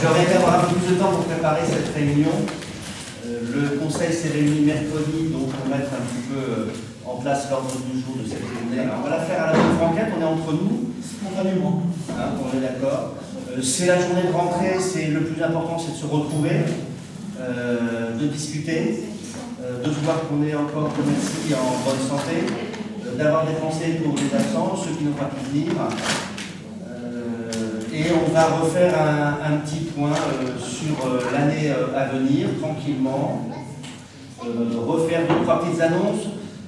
J'aurais aimé avoir un peu plus de temps pour préparer cette réunion. Le conseil s'est réuni mercredi, donc pour mettre un petit peu en place l'ordre du jour de cette journée. Alors, on va la faire à la bonne franquette, on est entre nous, spontanément. Hein, on est d'accord. C'est la journée de rentrée, c'est le plus important, c'est de se retrouver, de discuter, de se voir qu'on est encore, merci, en bonne santé, d'avoir des pensées pour les absents, ceux qui n'ont pas pu venir. Et on va refaire un petit point sur l'année à venir, tranquillement. Refaire deux, trois petites annonces.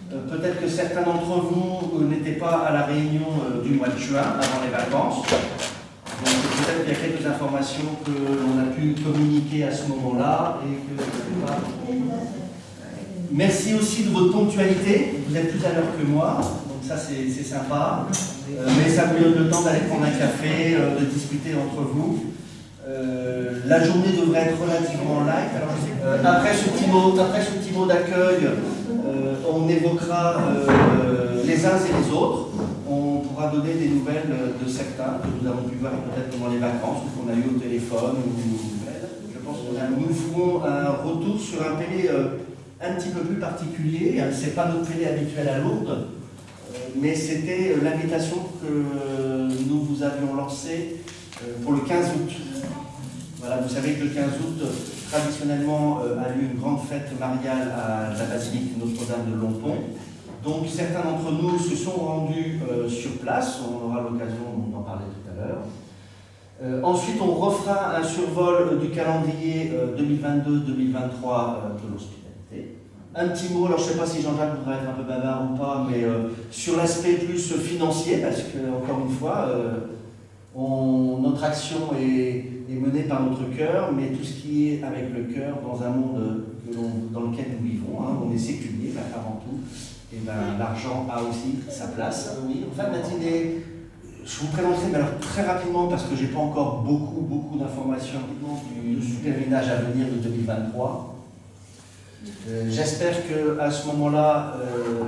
Peut-être que certains d'entre vous n'étaient pas à la réunion du mois de juin, avant les vacances. Donc peut-être qu'il y a quelques informations que l'on a pu communiquer à ce moment-là et que pas. Merci aussi de votre ponctualité. Vous êtes plus à l'heure que moi, donc ça c'est sympa. Mais ça vous donne le temps d'aller prendre un café, de discuter entre vous. La journée devrait être relativement light. Après ce petit mot d'accueil, on évoquera les uns et les autres. On pourra donner des nouvelles de certains que nous avons pu voir peut-être pendant les vacances ou qu'on a eu au téléphone. Je pense que nous ferons un retour sur un Pélé un petit peu plus particulier. Ce n'est pas notre Pélé habituel à Lourdes, mais c'était l'invitation que nous vous avions lancée pour le 15 août. Voilà, vous savez que le 15 août, traditionnellement, a lieu une grande fête mariale à la basilique Notre-Dame de Longpont. Donc certains d'entre nous se sont rendus sur place, on aura l'occasion d'en parler tout à l'heure. Ensuite, on refera un survol du calendrier 2022-2023 de l'hospitalité. Un petit mot, alors je ne sais pas si Jean-Jacques voudrait être un peu bavard ou pas, mais sur l'aspect plus financier, parce que, encore une fois, notre action est menée par notre cœur, mais tout ce qui est avec le cœur dans un monde dans lequel nous vivons, hein, on est séculier avant tout, et ben, l'argent a aussi sa place. Oui, en fin de matinée, je vous présenterai, mais alors très rapidement, parce que je n'ai pas encore beaucoup d'informations du pèlerinage à venir de 2023. J'espère qu'à ce moment-là,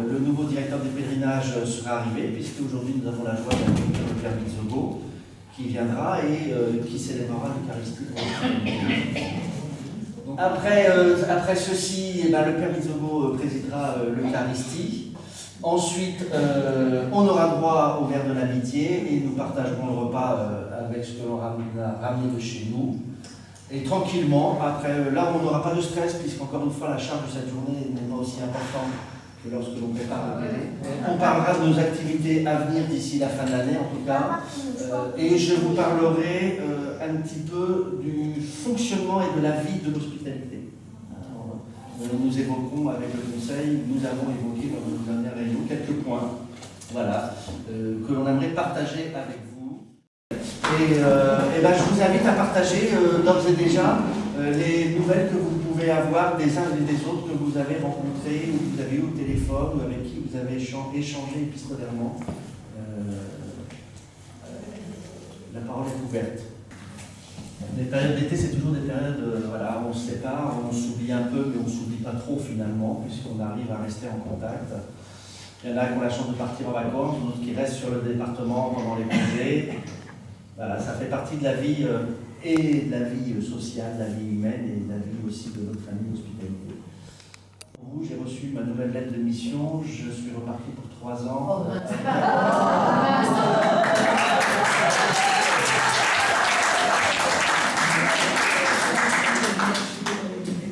le nouveau directeur des pèlerinages sera arrivé, puisque aujourd'hui nous avons la joie d'accueillir le Père Bizogo, qui viendra et qui célébrera l'Eucharistie. Après ceci, eh ben, le Père Bizogo présidera l'Eucharistie. Ensuite, on aura droit au verre de l'amitié et nous partagerons le repas avec ce que l'on a ramené de chez nous. Et tranquillement, après, là on n'aura pas de stress, puisqu'encore une fois la charge de cette journée n'est pas aussi importante que lorsque l'on prépare le Pélé. On parlera de nos activités à venir d'ici la fin de l'année en tout cas. Et je vous parlerai un petit peu du fonctionnement et de la vie de l'hospitalité. Nous évoquons avec le conseil, nous avons évoqué dans notre dernière réunion quelques points, voilà, que l'on aimerait partager avec vous. Et ben, je vous invite à partager d'ores et déjà les nouvelles que vous pouvez avoir des uns et des autres que vous avez rencontrés, ou que vous avez eu au téléphone, ou avec qui vous avez échangé épistolairement. La parole est ouverte. Les périodes d'été, c'est toujours des périodes, voilà, on se sépare, on s'oublie un peu, mais on ne s'oublie pas trop finalement, puisqu'on arrive à rester en contact. Il y en a qui ont la chance de partir en vacances, d'autres qui restent sur le département pendant les congés. Voilà, ça fait partie de la vie et de la vie sociale, de la vie humaine et de la vie aussi de notre famille hospitalité. Pour vous, j'ai reçu ma nouvelle lettre de mission, je suis reparti pour 3 ans.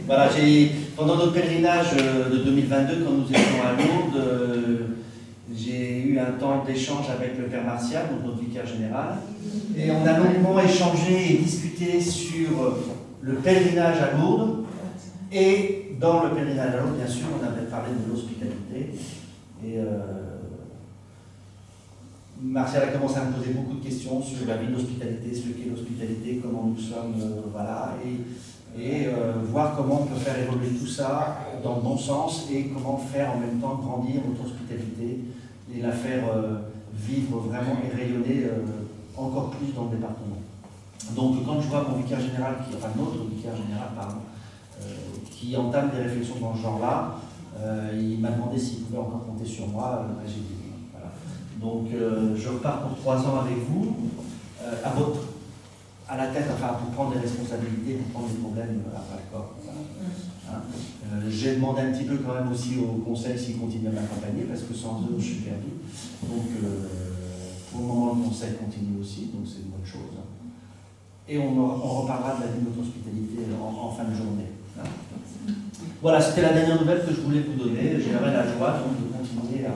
Voilà, pendant notre pèlerinage de 2022, quand nous étions à Lourdes, j'ai eu un temps d'échange avec le Père Martial, donc notre vicaire général, et on a longuement échangé et discuté sur le pèlerinage à Lourdes, et dans le pèlerinage à Lourdes, bien sûr, on avait parlé de l'hospitalité, et Martial a commencé à me poser beaucoup de questions sur la vie de l'hospitalité, ce qu'est l'hospitalité, comment nous sommes, voilà, et voir comment on peut faire évoluer tout ça dans le bon sens et comment faire en même temps grandir notre hospitalité et la faire vivre vraiment et rayonner encore plus dans le département. Donc quand je vois mon vicaire général, notre vicaire général, qui entame des réflexions dans ce genre-là, il m'a demandé s'il pouvait encore compter sur moi, j'ai dit oui. Voilà. Donc je repars pour 3 ans avec vous, à votre à la tête, enfin pour prendre des responsabilités, pour prendre des problèmes à bras le corps. Hein. J'ai demandé un petit peu quand même aussi au conseil s'ils continuent à m'accompagner, parce que sans eux, je suis perdu. Donc pour le moment, le conseil continue aussi, donc c'est une bonne chose. Et on reparlera de la vie de notre hospitalité en fin de journée. Hein. Voilà, c'était la dernière nouvelle que je voulais vous donner. J'aurai la joie donc, de continuer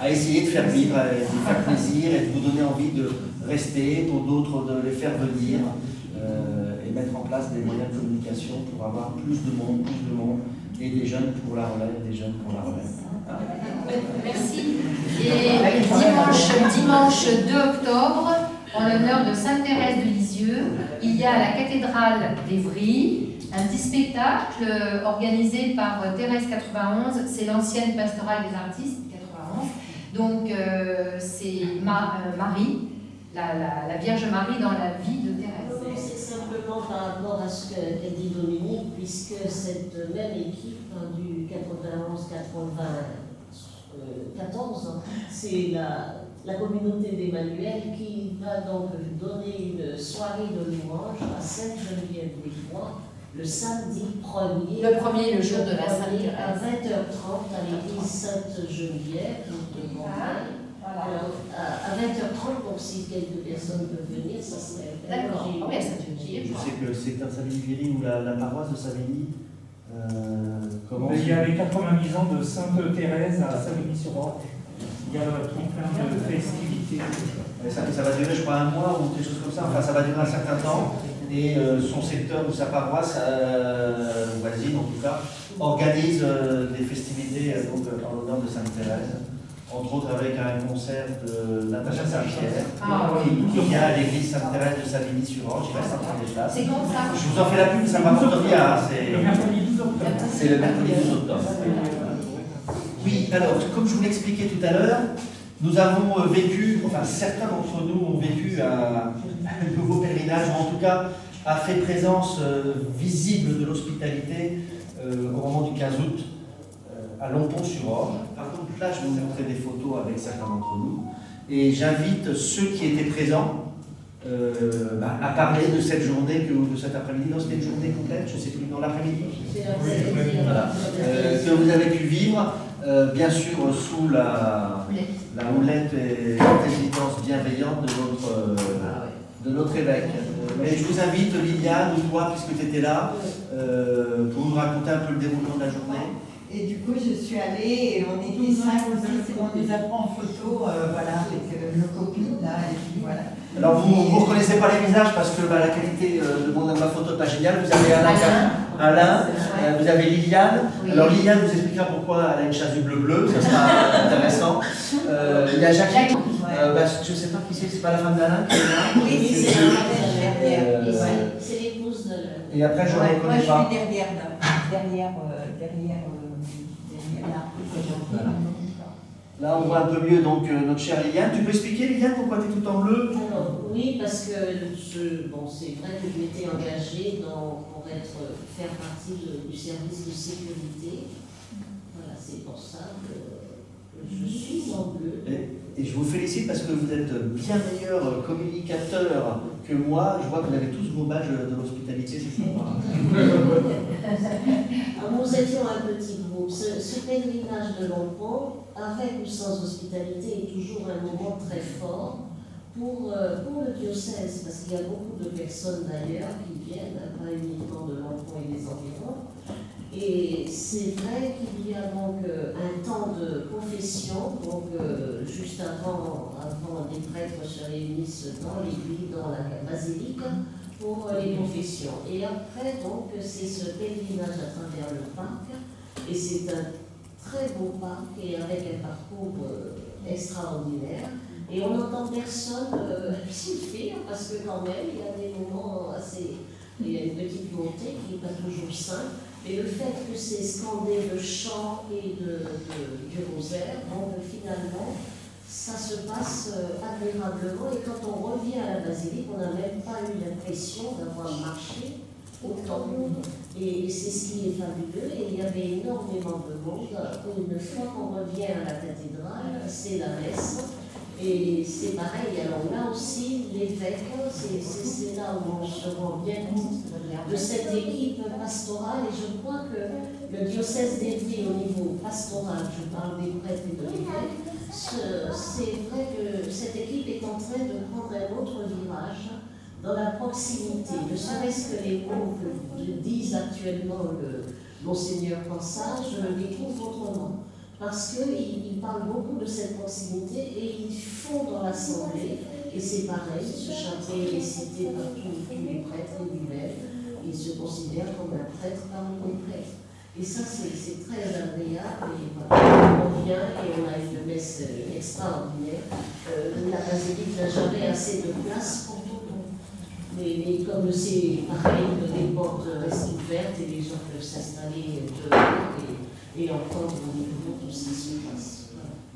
à essayer de faire vivre, de faire plaisir et de vous donner envie de rester, pour d'autres de les faire venir et mettre en place des moyens de communication pour avoir plus de monde, et des jeunes pour la relève, des jeunes pour la relève. Hein. Merci. Et dimanche 2 octobre, en l'honneur de Sainte-Thérèse de Lisieux, il y a à la cathédrale d'Évry un petit spectacle organisé par Thérèse 91, c'est l'ancienne pastorale des artistes 91. Donc c'est Marie, la Vierge Marie dans la vie de Thérèse. C'est simplement par rapport à ce qu'a dit Dominique, puisque cette même équipe du 91-94, c'est la communauté d'Emmanuel qui va donc donner une soirée de louange à Sainte-Geneviève-des-Bois le samedi 1er. Le premier, le jour de la Sainte-Thérèse. À 20h30 à l'église Sainte-Geneviève de Montréal. Alors, à 20h30, donc si quelques personnes peuvent venir, ça serait... D'accord. Ah oui, à Sainte-Geneviève. Je sais que le secteur de Savigny-Viry ou la paroisse de Savigny commence... Il y a les 90 ans de Sainte-Thérèse à Savigny-sur-Orge. Il y a plein de festivités. Ça va durer, je crois, un mois ou des choses comme ça. Enfin, ça va durer un certain temps. Et son secteur ou sa paroisse, voisine en tout cas, organise des festivités en l'honneur de Sainte-Thérèse. Entre autres avec un concert de Natacha Saint-Pierre, qui vient à l'église Sainte-Thérèse de Savigny-sur-Orge, il reste en train des places. C'est comme ça. Je vous en fais la pub, ça m'a coûté rien. Le mercredi 12 octobre. C'est le mercredi 12 octobre. Oui, alors, comme je vous l'expliquais tout à l'heure, nous avons vécu, enfin certains d'entre nous ont vécu un nouveau pèlerinage, ou en tout cas a fait présence visible de l'hospitalité au moment du 15 août à Longpont-sur-Orge. Par contre, là, je vais vous montrer des photos avec certains d'entre nous, et j'invite ceux qui étaient présents à parler de cette journée, de cet après-midi. Non, c'était une journée complète, je ne sais plus, dans l'après-midi. Voilà. Que vous avez pu vivre, bien sûr, sous la houlette et la présidence bienveillante de notre évêque. Mais je vous invite, Liliane, ou toi, puisque tu étais là, pour nous raconter un peu le déroulement de la journée. Et du coup, je suis allée et on était 5 ou 6 et on les a pris en photo voilà, avec nos copines là. Et puis, voilà. Alors, vous ne reconnaissez pas les visages parce que la qualité de ma photo n'est pas géniale. Vous avez Alain, vous avez Liliane. Oui. Alors, Liliane vous expliquera pourquoi elle a une chasuble bleu, ça sera intéressant. Il y a Jacqueline. Je ne sais pas qui c'est pas la femme d'Alain qui est là. Oui, c'est l'épouse de... Et après, je ne reconnais pas. Moi, je suis derrière Voilà. Là, on voit un peu mieux donc notre chère Liliane. Tu peux expliquer, Liliane, pourquoi tu es tout en bleu? Alors, oui, parce que c'est vrai que je m'étais engagée pour faire partie du service de sécurité. Voilà, c'est pour ça que je suis en bleu. Et je vous félicite parce que vous êtes bien meilleur communicateur que moi. Je vois que vous avez tous vos badges de l'hospitalité, c'est ça? Nous étions un petit groupe. Ce pèlerinage de Longpont, avec ou sans hospitalité, est toujours un moment très fort pour le diocèse, parce qu'il y a beaucoup de personnes d'ailleurs qui viennent, pas uniquement de Longpont et des environs. Et c'est vrai qu'il y a donc un temps de confession, donc juste avant les prêtres se réunissent dans l'église, dans la basilique, pour les confessions. Et après, donc, c'est ce pèlerinage à travers le parc, et c'est un très beau parc et avec un parcours extraordinaire. Et on n'entend personne suffire, parce que quand même, il y a des moments assez... Il y a une petite montée qui n'est pas toujours simple. Et le fait que c'est scandé de chants et du rosaire, donc finalement, ça se passe agréablement. Et quand on revient à la basilique, on n'a même pas eu l'impression d'avoir marché autant. Et c'est ce qui est fabuleux. Et il y avait énormément de monde. Une fois qu'on revient à la cathédrale, c'est la messe. Et c'est pareil, alors là aussi, l'évêque, c'est là où on se rend bien compte de cette équipe pastorale, et je crois que le diocèse d'Évry, au niveau pastoral, je parle des prêtres et de l'évêque, c'est vrai que cette équipe est en train de prendre un autre virage dans la proximité, ne serait-ce que les mots que disent actuellement le Monseigneur Pansard, je les trouve autrement. Parce qu'ils parlent beaucoup de cette proximité et ils font dans l'Assemblée, et c'est pareil, ce chapelet est cité par tous les prêtres et lui-même, il se considère comme un prêtre parmi les prêtres. Et ça, c'est très agréable, et voilà, on vient et on a une messe extraordinaire. La basilique n'a jamais assez de place pour tout le monde. Mais comme c'est pareil, les portes restent ouvertes et les gens peuvent s'installer dehors et entendre les mots tout ce qui se passe.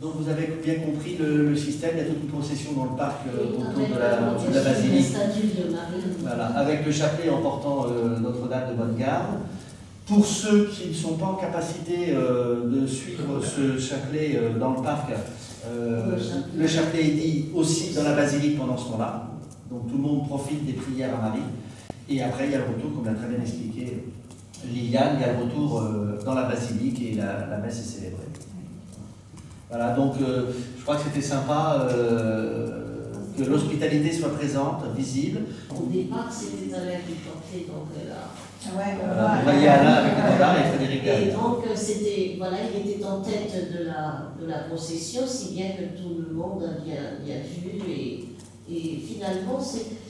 Donc vous avez bien compris le système, il y a toute une procession dans le parc autour de la basilique. De Marie. Voilà, avec le chapelet en portant Notre-Dame de Bonne-Garde. Pour ceux qui ne sont pas en capacité de suivre ce chapelet dans le parc, le chapelet est dit aussi dans la basilique pendant ce temps-là. Donc tout le monde profite des prières à Marie. Et après, il y a le retour, comme l'a très bien expliqué Liliane, il y a le retour dans la basilique et la messe est célébrée. Voilà, donc je crois que c'était sympa que l'hospitalité soit présente, visible. Au départ, c'était Alain qui portait, donc là. Vous voyez Alain avec le standard et Frédéric. Et donc, voilà, il était en tête de la procession, si bien que tout le monde a bien vu. Et finalement,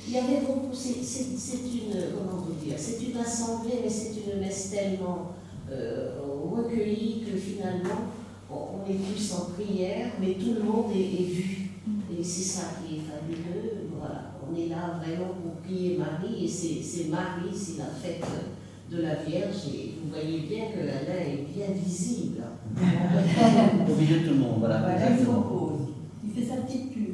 il y avait beaucoup, c'est une assemblée, mais c'est une messe tellement recueillie que finalement, on est plus en prière, mais tout le monde est vu. Et c'est ça qui est fabuleux. Voilà, on est là vraiment pour prier Marie, et c'est Marie, c'est la fête de la Vierge, et vous voyez bien que Alain est bien visible. Au milieu de tout le monde, voilà. Il fait sa petite pub.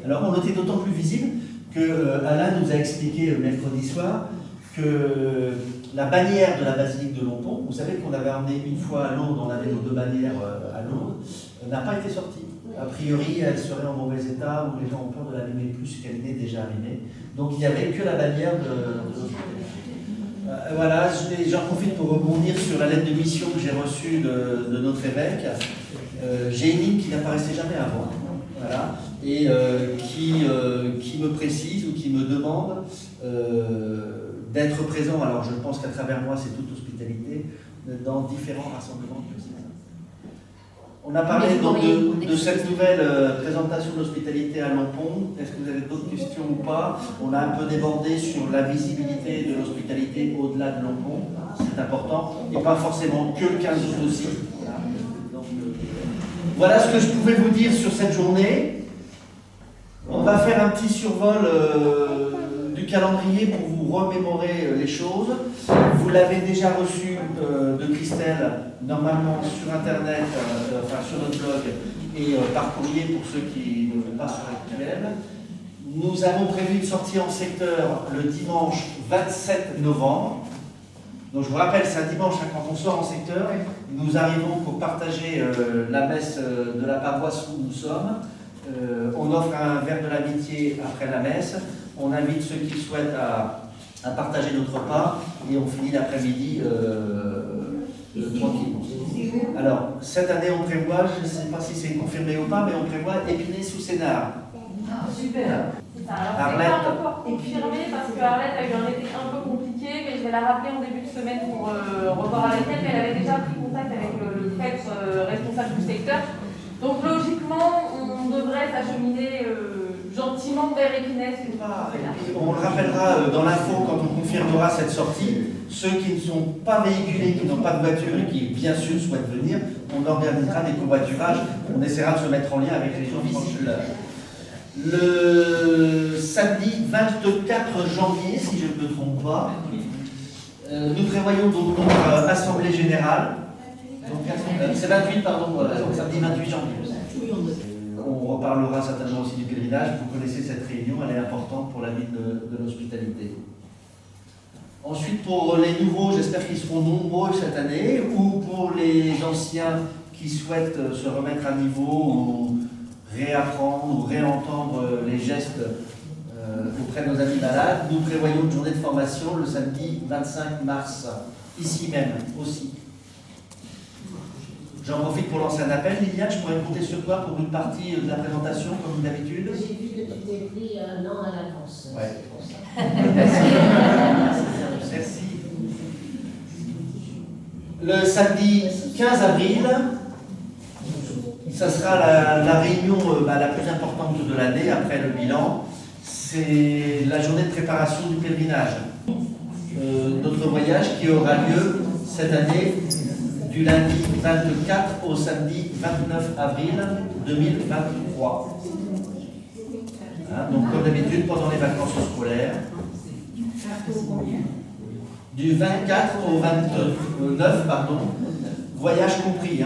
Alors on était d'autant plus visible que Alain nous a expliqué mercredi soir que la bannière de la basilique de Lompont, vous savez qu'on avait emmené une fois à Lourdes, on avait nos deux bannières à Lourdes, n'a pas été sortie. A priori, elle serait en mauvais état, ou les gens ont peur de l'abîmer plus qu'elle n'est déjà abîmée. Donc il n'y avait que la bannière de voilà, j'en profite pour rebondir sur la lettre de mission que j'ai reçue de notre évêque. J'ai une ligne qui n'apparaissait jamais avant. Voilà, et qui me précise ou qui me demande d'être présent. Alors je pense qu'à travers moi, c'est toute hospitalité, dans différents rassemblements. On a parlé donc de cette nouvelle présentation d'hospitalité à Lompont. Est-ce que vous avez d'autres questions ou pas? On a un peu débordé sur la visibilité de l'hospitalité au-delà de Lompont. C'est important. Et pas forcément que le 15 août aussi. Donc, voilà ce que je pouvais vous dire sur cette journée. On va faire un petit survol du calendrier pour vous remémorer les choses. Vous l'avez déjà reçu de Christelle, normalement sur Internet, enfin sur notre blog, et par courrier pour ceux qui ne vont pas sur l'actuel. Nous avons prévu une sortie en secteur le dimanche 27 novembre. Donc je vous rappelle, c'est un dimanche quand on sort en secteur. Nous arrivons pour partager la messe de la paroisse où nous sommes. On offre un verre de l'amitié après la messe. On invite ceux qui souhaitent à partager notre repas et on finit l'après-midi tranquillement. Alors, cette année, on prévoit, je ne sais pas si c'est confirmé ou pas, mais on prévoit Épinay-sous-Sénard. Ah, super. Alors, Arlette. c'est pas encore confirmé parce que Arlette a eu un été un peu compliqué, mais je vais la rappeler en début de semaine pour revoir avec elle, mais elle avait déjà pris contact avec le prêtre responsable du secteur. Donc logiquement, on devrait s'acheminer gentiment vers Épinay. On le rappellera dans l'info quand on confirmera cette sortie. Ceux qui ne sont pas véhiculés, qui n'ont pas de voiture et qui bien sûr souhaitent venir, on organisera des covoiturages. On essaiera de se mettre en lien avec les gens visibles. Le samedi 24 janvier, si je ne me trompe pas, nous prévoyons donc notre assemblée générale. C'est 28, pardon, samedi 28 janvier. On reparlera certainement aussi du pèlerinage. Vous connaissez cette réunion, elle est importante pour la vie de l'hospitalité. Ensuite, pour les nouveaux, j'espère qu'ils seront nombreux cette année, ou pour les anciens qui souhaitent se remettre à niveau ou réapprendre ou réentendre les gestes auprès de nos amis malades, nous prévoyons une journée de formation le samedi 25 mars, ici même aussi. J'en profite pour lancer un appel. Liliane, je pourrais compter sur toi pour une partie de la présentation, comme d'habitude. J'ai vu que tu t'es pris un an à l'avance. Ouais. C'est pour ça. Merci. Le samedi 15 avril, ça sera la réunion la plus importante de l'année après le bilan. C'est la journée de préparation du pèlerinage. Notre voyage qui aura lieu cette année du lundi 24 au samedi 29 avril 2023. Donc comme d'habitude pendant les vacances scolaires. Du 24 au 29, voyage compris.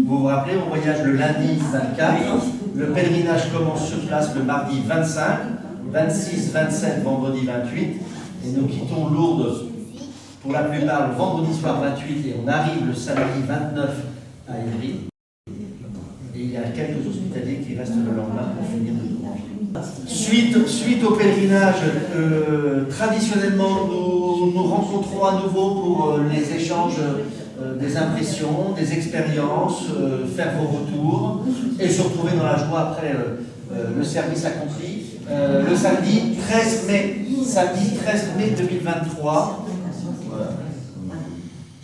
Vous vous rappelez, on voyage le lundi 24, le pèlerinage commence sur place le mardi 25, 26, 27, vendredi 28, et nous quittons Lourdes pour la plupart le vendredi soir 28 et on arrive le samedi 29 à Ivry. Et il y a quelques hospitaliers qui restent le lendemain pour finir le tour. Suite au pèlerinage, traditionnellement nous rencontrons à nouveau pour les échanges des impressions, des expériences, faire vos retours et se retrouver dans la joie après le service accompli. Le samedi 13 mai 2023,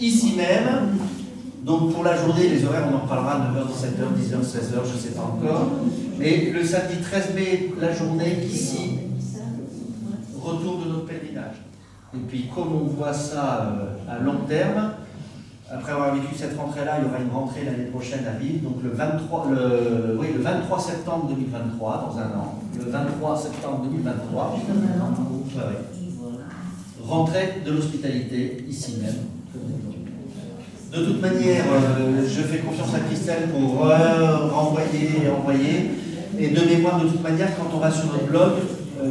ici même, donc pour la journée, les horaires, on en reparlera, 9h, 17h, 10h, 16h, je ne sais pas encore. Mais le samedi 13 mai, la journée, ici, retour de notre pèlerinage. Et puis comme on voit ça à long terme, après avoir vécu cette rentrée-là, il y aura une rentrée l'année prochaine à Vive, donc le 23 septembre 2023, dans un an, le 23 septembre 2023, rentrée de l'hospitalité, ici même. De toute manière, je fais confiance à Christelle pour renvoyer et envoyer. Et de mémoire, de toute manière, quand on va sur notre blog,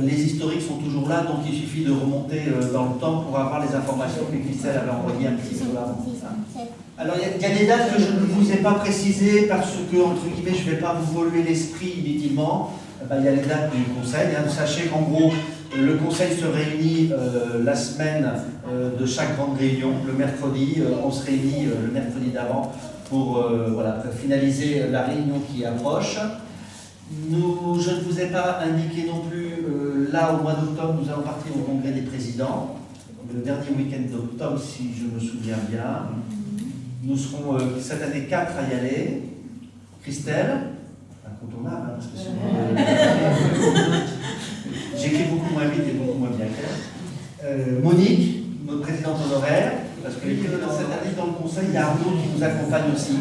les historiques sont toujours là, donc il suffit de remonter dans le temps pour avoir les informations que Christelle avait envoyées un petit peu avant. Alors, il y a des dates que je ne vous ai pas précisées parce que, entre guillemets, je ne vais pas vous voler l'esprit inutilement. Il y a les dates du conseil. Sachez qu'en gros, le conseil se réunit la semaine de chaque grande réunion. Le mercredi, on se réunit le mercredi d'avant pour finaliser la réunion qui approche. Je ne vous ai pas indiqué non plus, là au mois d'octobre, nous allons partir au congrès des présidents, le dernier week-end d'octobre si je me souviens bien. Nous serons cette année 4 à y aller. Christelle, incontournable, parce que j'écris beaucoup moins vite et beaucoup moins bien clair. Monique, notre présidente honoraire, parce que cette année dans le conseil, il y a Arnaud qui nous accompagne aussi.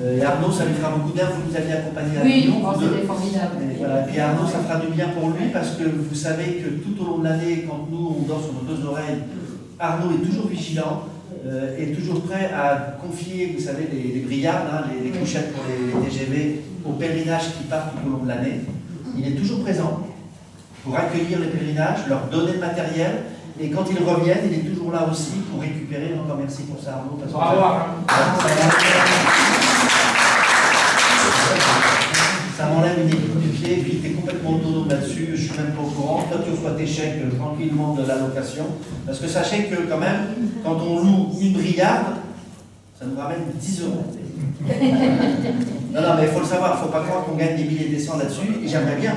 Et Arnaud, ça lui fera beaucoup bien, vous nous aviez accompagné à oui, c'était formidable. Et voilà. Et puis Arnaud, ça fera du bien pour lui, parce que vous savez que tout au long de l'année, quand nous, on dort sur nos deux oreilles, Arnaud est toujours vigilant, est toujours prêt à confier, vous savez, les brillards, les couchettes pour les TGV, aux pèlerinages qui partent tout au long de l'année. Il est toujours présent pour accueillir les pèlerinages, leur donner le matériel, et quand ils reviennent, il est toujours là aussi pour récupérer. Encore merci pour ça, Arnaud. Ça m'enlève une équipe du pied, puis tu es complètement autonome là-dessus, je suis même pas au courant. Toi, tu reçois tes chèques tranquillement de l'allocation. Parce que sachez que, quand même, quand on loue une brigarde, ça nous ramène 10 €. Non, mais il faut le savoir, il ne faut pas croire qu'on gagne des milliers et des cents là-dessus. Et j'aimerais bien,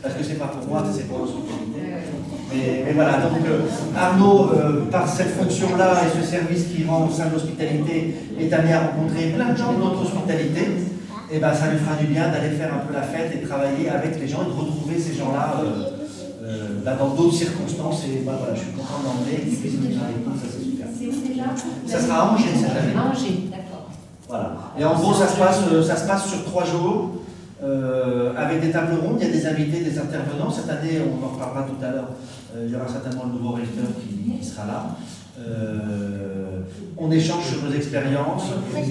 parce que c'est pas pour moi, c'est pour l'hospitalité. Mais voilà, donc Arnaud, par cette fonction-là et ce service qu'il rend au sein de l'hospitalité, est amené à rencontrer plein de gens de notre hospitalité. Et ben, ça lui fera du bien d'aller faire un peu la fête et de travailler avec les gens et de retrouver ces gens-là dans d'autres circonstances. Et voilà, je suis content d'emmener. Ça, c'est super. C'est où déjà? Ça sera à Angers cette année. Angers, d'accord. Voilà. Et en gros, ça se passe sur 3 jours. Avec des tables rondes, il y a des invités, des intervenants. Cette année, on en reparlera tout à l'heure, il y aura certainement le nouveau recteur qui sera là. On échange sur nos expériences.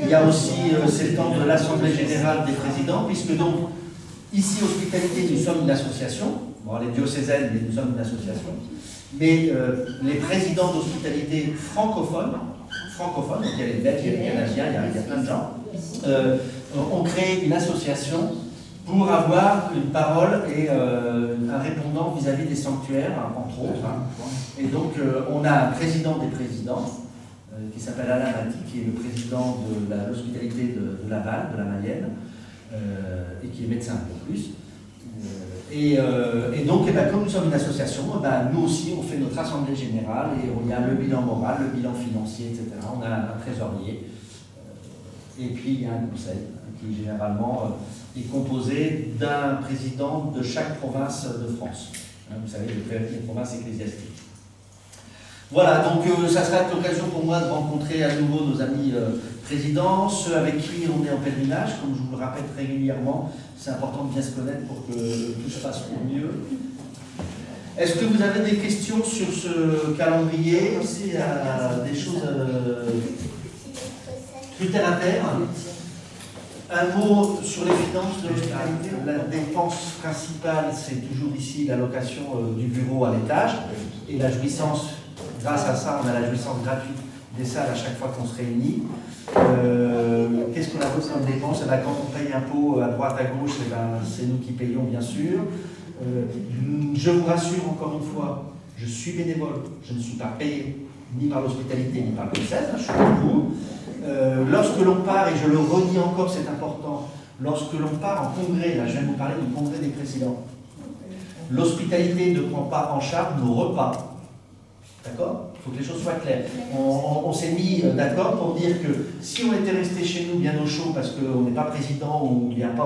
Il y a aussi, c'est le temps de l'Assemblée Générale des Présidents, puisque donc, ici, Hospitalité, nous sommes une association. Bon, les diocésaines, mais nous sommes une association. Mais les présidents d'hospitalité francophones, donc il y a les Belges, il y a les Canadiens, il y a plein de gens, ont créé une association pour avoir une parole et un répondant vis-à-vis des sanctuaires, entre autres. Et donc, on a un président des présidents, qui s'appelle Alain Mati, qui est le président de l'hospitalité de Laval, de la Mayenne, et qui est médecin en plus. Et donc, comme nous sommes une association, nous aussi, on fait notre assemblée générale et on y a le bilan moral, le bilan financier, etc. On a un trésorier. Et puis, il y a un conseil qui, généralement, est composé d'un président de chaque province de France. Vous savez, les provinces ecclésiastiques. Voilà, donc ça sera l'occasion pour moi de rencontrer à nouveau nos amis présidents, ceux avec qui on est en pèlerinage, comme je vous le rappelle régulièrement. C'est important de bien se connaître pour que tout se passe au mieux. Est-ce que vous avez des questions sur ce calendrier? Aussi, il y a des choses plus terre à terre. Un mot sur les finances de l'hospitalité. La dépense principale, c'est toujours ici l'allocation du bureau à l'étage et la jouissance. Grâce à ça, on a la jouissance gratuite des salles à chaque fois qu'on se réunit. Qu'est-ce qu'on a d'autre comme dépense? Quand on paye impôt à droite, à gauche, c'est nous qui payons, bien sûr. Je vous rassure encore une fois, je suis bénévole, je ne suis pas payé ni par l'hospitalité ni par le diocèse, je suis avec vous. Lorsque l'on part, et je le redis encore, c'est important, lorsque l'on part en congrès, là je viens de vous parler du congrès des présidents, l'hospitalité ne prend pas en charge nos repas. D'accord? Il faut que les choses soient claires. On s'est mis d'accord pour dire que si on était resté chez nous bien au chaud parce qu'on n'est pas président ou il n'y a pas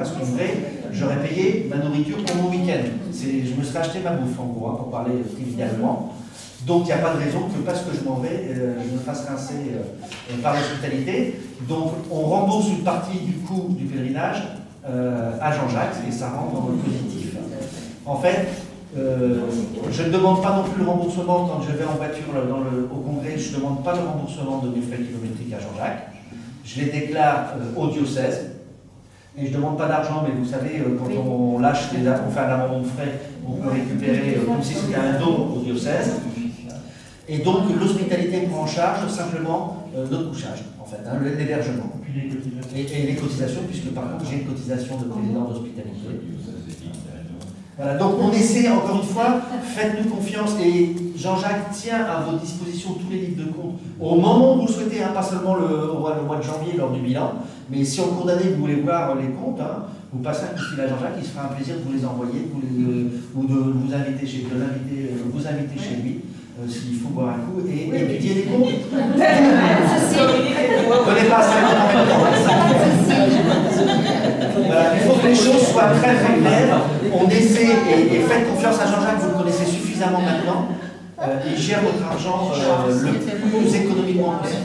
à ce congrès, j'aurais payé ma nourriture pour mon week-end. Je me serais acheté ma bouffe en gros, pour parler trivialement. Donc il n'y a pas de raison que parce que je m'en vais, je me fasse rincer par l'hospitalité. Donc on rembourse une partie du coût du pèlerinage à Jean-Jacques et ça rentre dans le positif. En fait, je ne demande pas non plus le remboursement quand je vais en voiture au congrès, je ne demande pas le remboursement de mes frais kilométriques à Jean-Jacques. Je les déclare au diocèse et je ne demande pas d'argent, mais vous savez, quand on lâche, on fait un amendement de frais, on peut récupérer comme si c'était un don au diocèse. Et donc l'hospitalité prend en charge simplement notre couchage, en fait, l'hébergement. Et les cotisations, puisque par contre j'ai une cotisation de président d'hospitalité. Voilà, donc on essaie, encore une fois, faites-nous confiance et Jean-Jacques tient à votre disposition tous les livres de compte au moment où vous le souhaitez, pas seulement le mois de janvier lors du bilan, mais si en cours d'année vous voulez voir les comptes, vous passez un coup de fil à Jean-Jacques, il se fera un plaisir de vous les envoyer ou de vous inviter chez lui. S'il faut boire un coup et étudier les comptes. Prenez pas ça en même temps. Voilà, il faut que les choses soient très très claires. On essaie et faites confiance à Jean-Jacques, vous le connaissez suffisamment maintenant. Il gère votre argent le plus économiquement possible.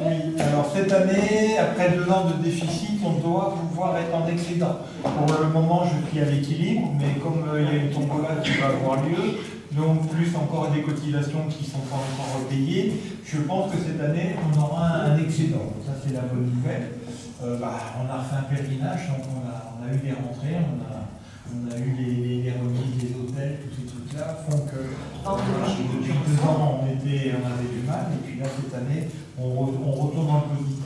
Oui, alors cette année, après 2 ans de déficit, on doit pouvoir être en excédent. Pour le moment, je suis à l'équilibre, mais comme il y a une tombola qui va avoir lieu, donc plus encore des cotisations qui ne sont pas encore payées, je pense que cette année, on aura un excédent. Ça, c'est la bonne nouvelle. On a refait un pèlerinage, donc on a eu des rentrées, on a eu les remises des hôtels, tous ces trucs-là font que depuis 2 ans, on avait du mal, et puis là, cette année, on retourne dans le positif.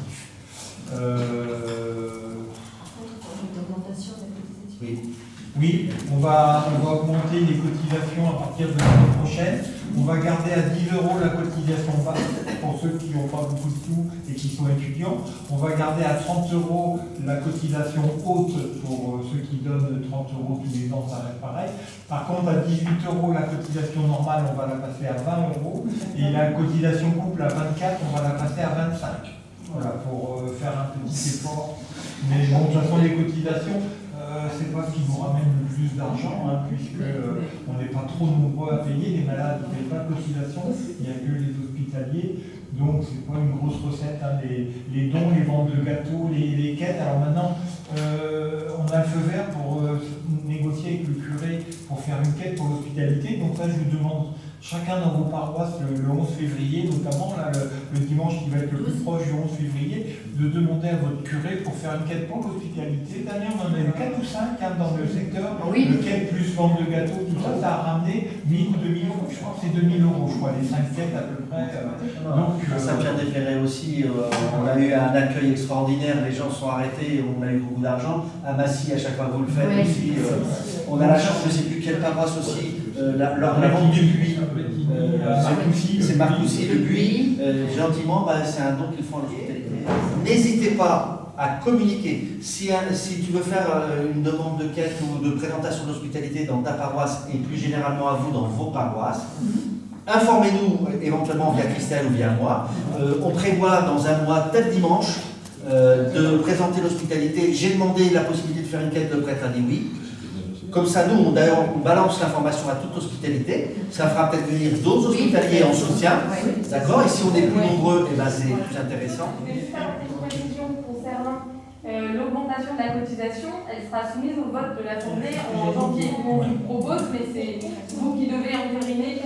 Oui, on va augmenter les cotisations à partir de l'année prochaine. On va garder à 10 € la cotisation basse pour ceux qui n'ont pas beaucoup de sous et qui sont étudiants. On va garder à 30 € la cotisation haute pour ceux qui donnent 30 € tous les ans, ça reste pareil. Par contre, à 18 € la cotisation normale, on va la passer à 20 € et la cotisation couple à 24, on va la passer à 25. Voilà, pour faire un petit effort. Mais bon, de toute façon, les cotisations, c'est pas ce qui vous ramène le plus d'argent, puisque on n'est pas trop nombreux à payer. Les malades ne payent pas de cotisation, il n'y a que les hospitaliers. Donc, c'est pas une grosse recette. Les dons, les ventes de gâteaux, les quêtes. Alors maintenant, on a le feu vert pour négocier avec le curé pour faire une quête pour l'hospitalité. Donc ça, je chacun dans vos paroisses le 11 février, notamment là, le dimanche qui va être le plus proche du 11 février, de demander à votre curé pour faire une quête pour l'hospitalité. Dernière, on en a eu 4 ou 5 dans le secteur. Oui. Le quête plus vente de gâteaux, tout ça, ça a ramené 1000 ou 2000 euros. Je crois que c'est 2000 euros, je crois, les 5 quêtes à peu près. Donc, Saint-Pierre-des-Ferrets aussi, on a eu un accueil extraordinaire, les gens sont arrêtés, on a eu beaucoup d'argent. À Massy, à chaque fois que vous le faites Oui. aussi, on a la chance, je ne sais plus quelle paroisse aussi, lors de la vente du buis. C'est Marcoussis, le buis. Gentiment, c'est un don qu'ils font à l'hospitalité. N'hésitez pas à communiquer. Si tu veux faire une demande de quête ou de présentation d'hospitalité dans ta paroisse et plus généralement à vous dans vos paroisses, informez-nous éventuellement via Christelle ou via moi. On prévoit dans un mois, tel dimanche, de présenter l'hospitalité. J'ai demandé la possibilité de faire une quête, le prêtre a dit oui. Comme ça, nous, on balance l'information à toute hospitalité. Ça fera peut-être venir d'autres hospitaliers en soutien. D'accord. Et si on est plus nombreux, c'est plus intéressant. Je vais juste faire une précision concernant l'augmentation de la cotisation. Elle sera soumise au vote de l'Assemblée en janvier. On vous propose, mais c'est vous qui devez entériner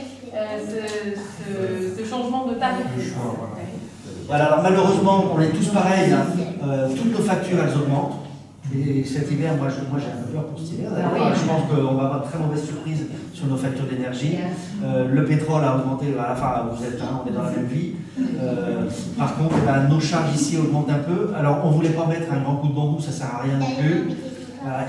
ce changement de tarif. Voilà, alors malheureusement, on est tous pareils. Toutes nos factures, elles augmentent. Et cet hiver, moi j'ai un peu peur pour cet hiver. Je pense qu'on va avoir de très mauvaises surprises sur nos factures d'énergie. Le pétrole a augmenté, enfin on est dans la même vie. Par contre, nos charges ici augmentent un peu. Alors on ne voulait pas mettre un grand coup de bambou, ça ne sert à rien non plus.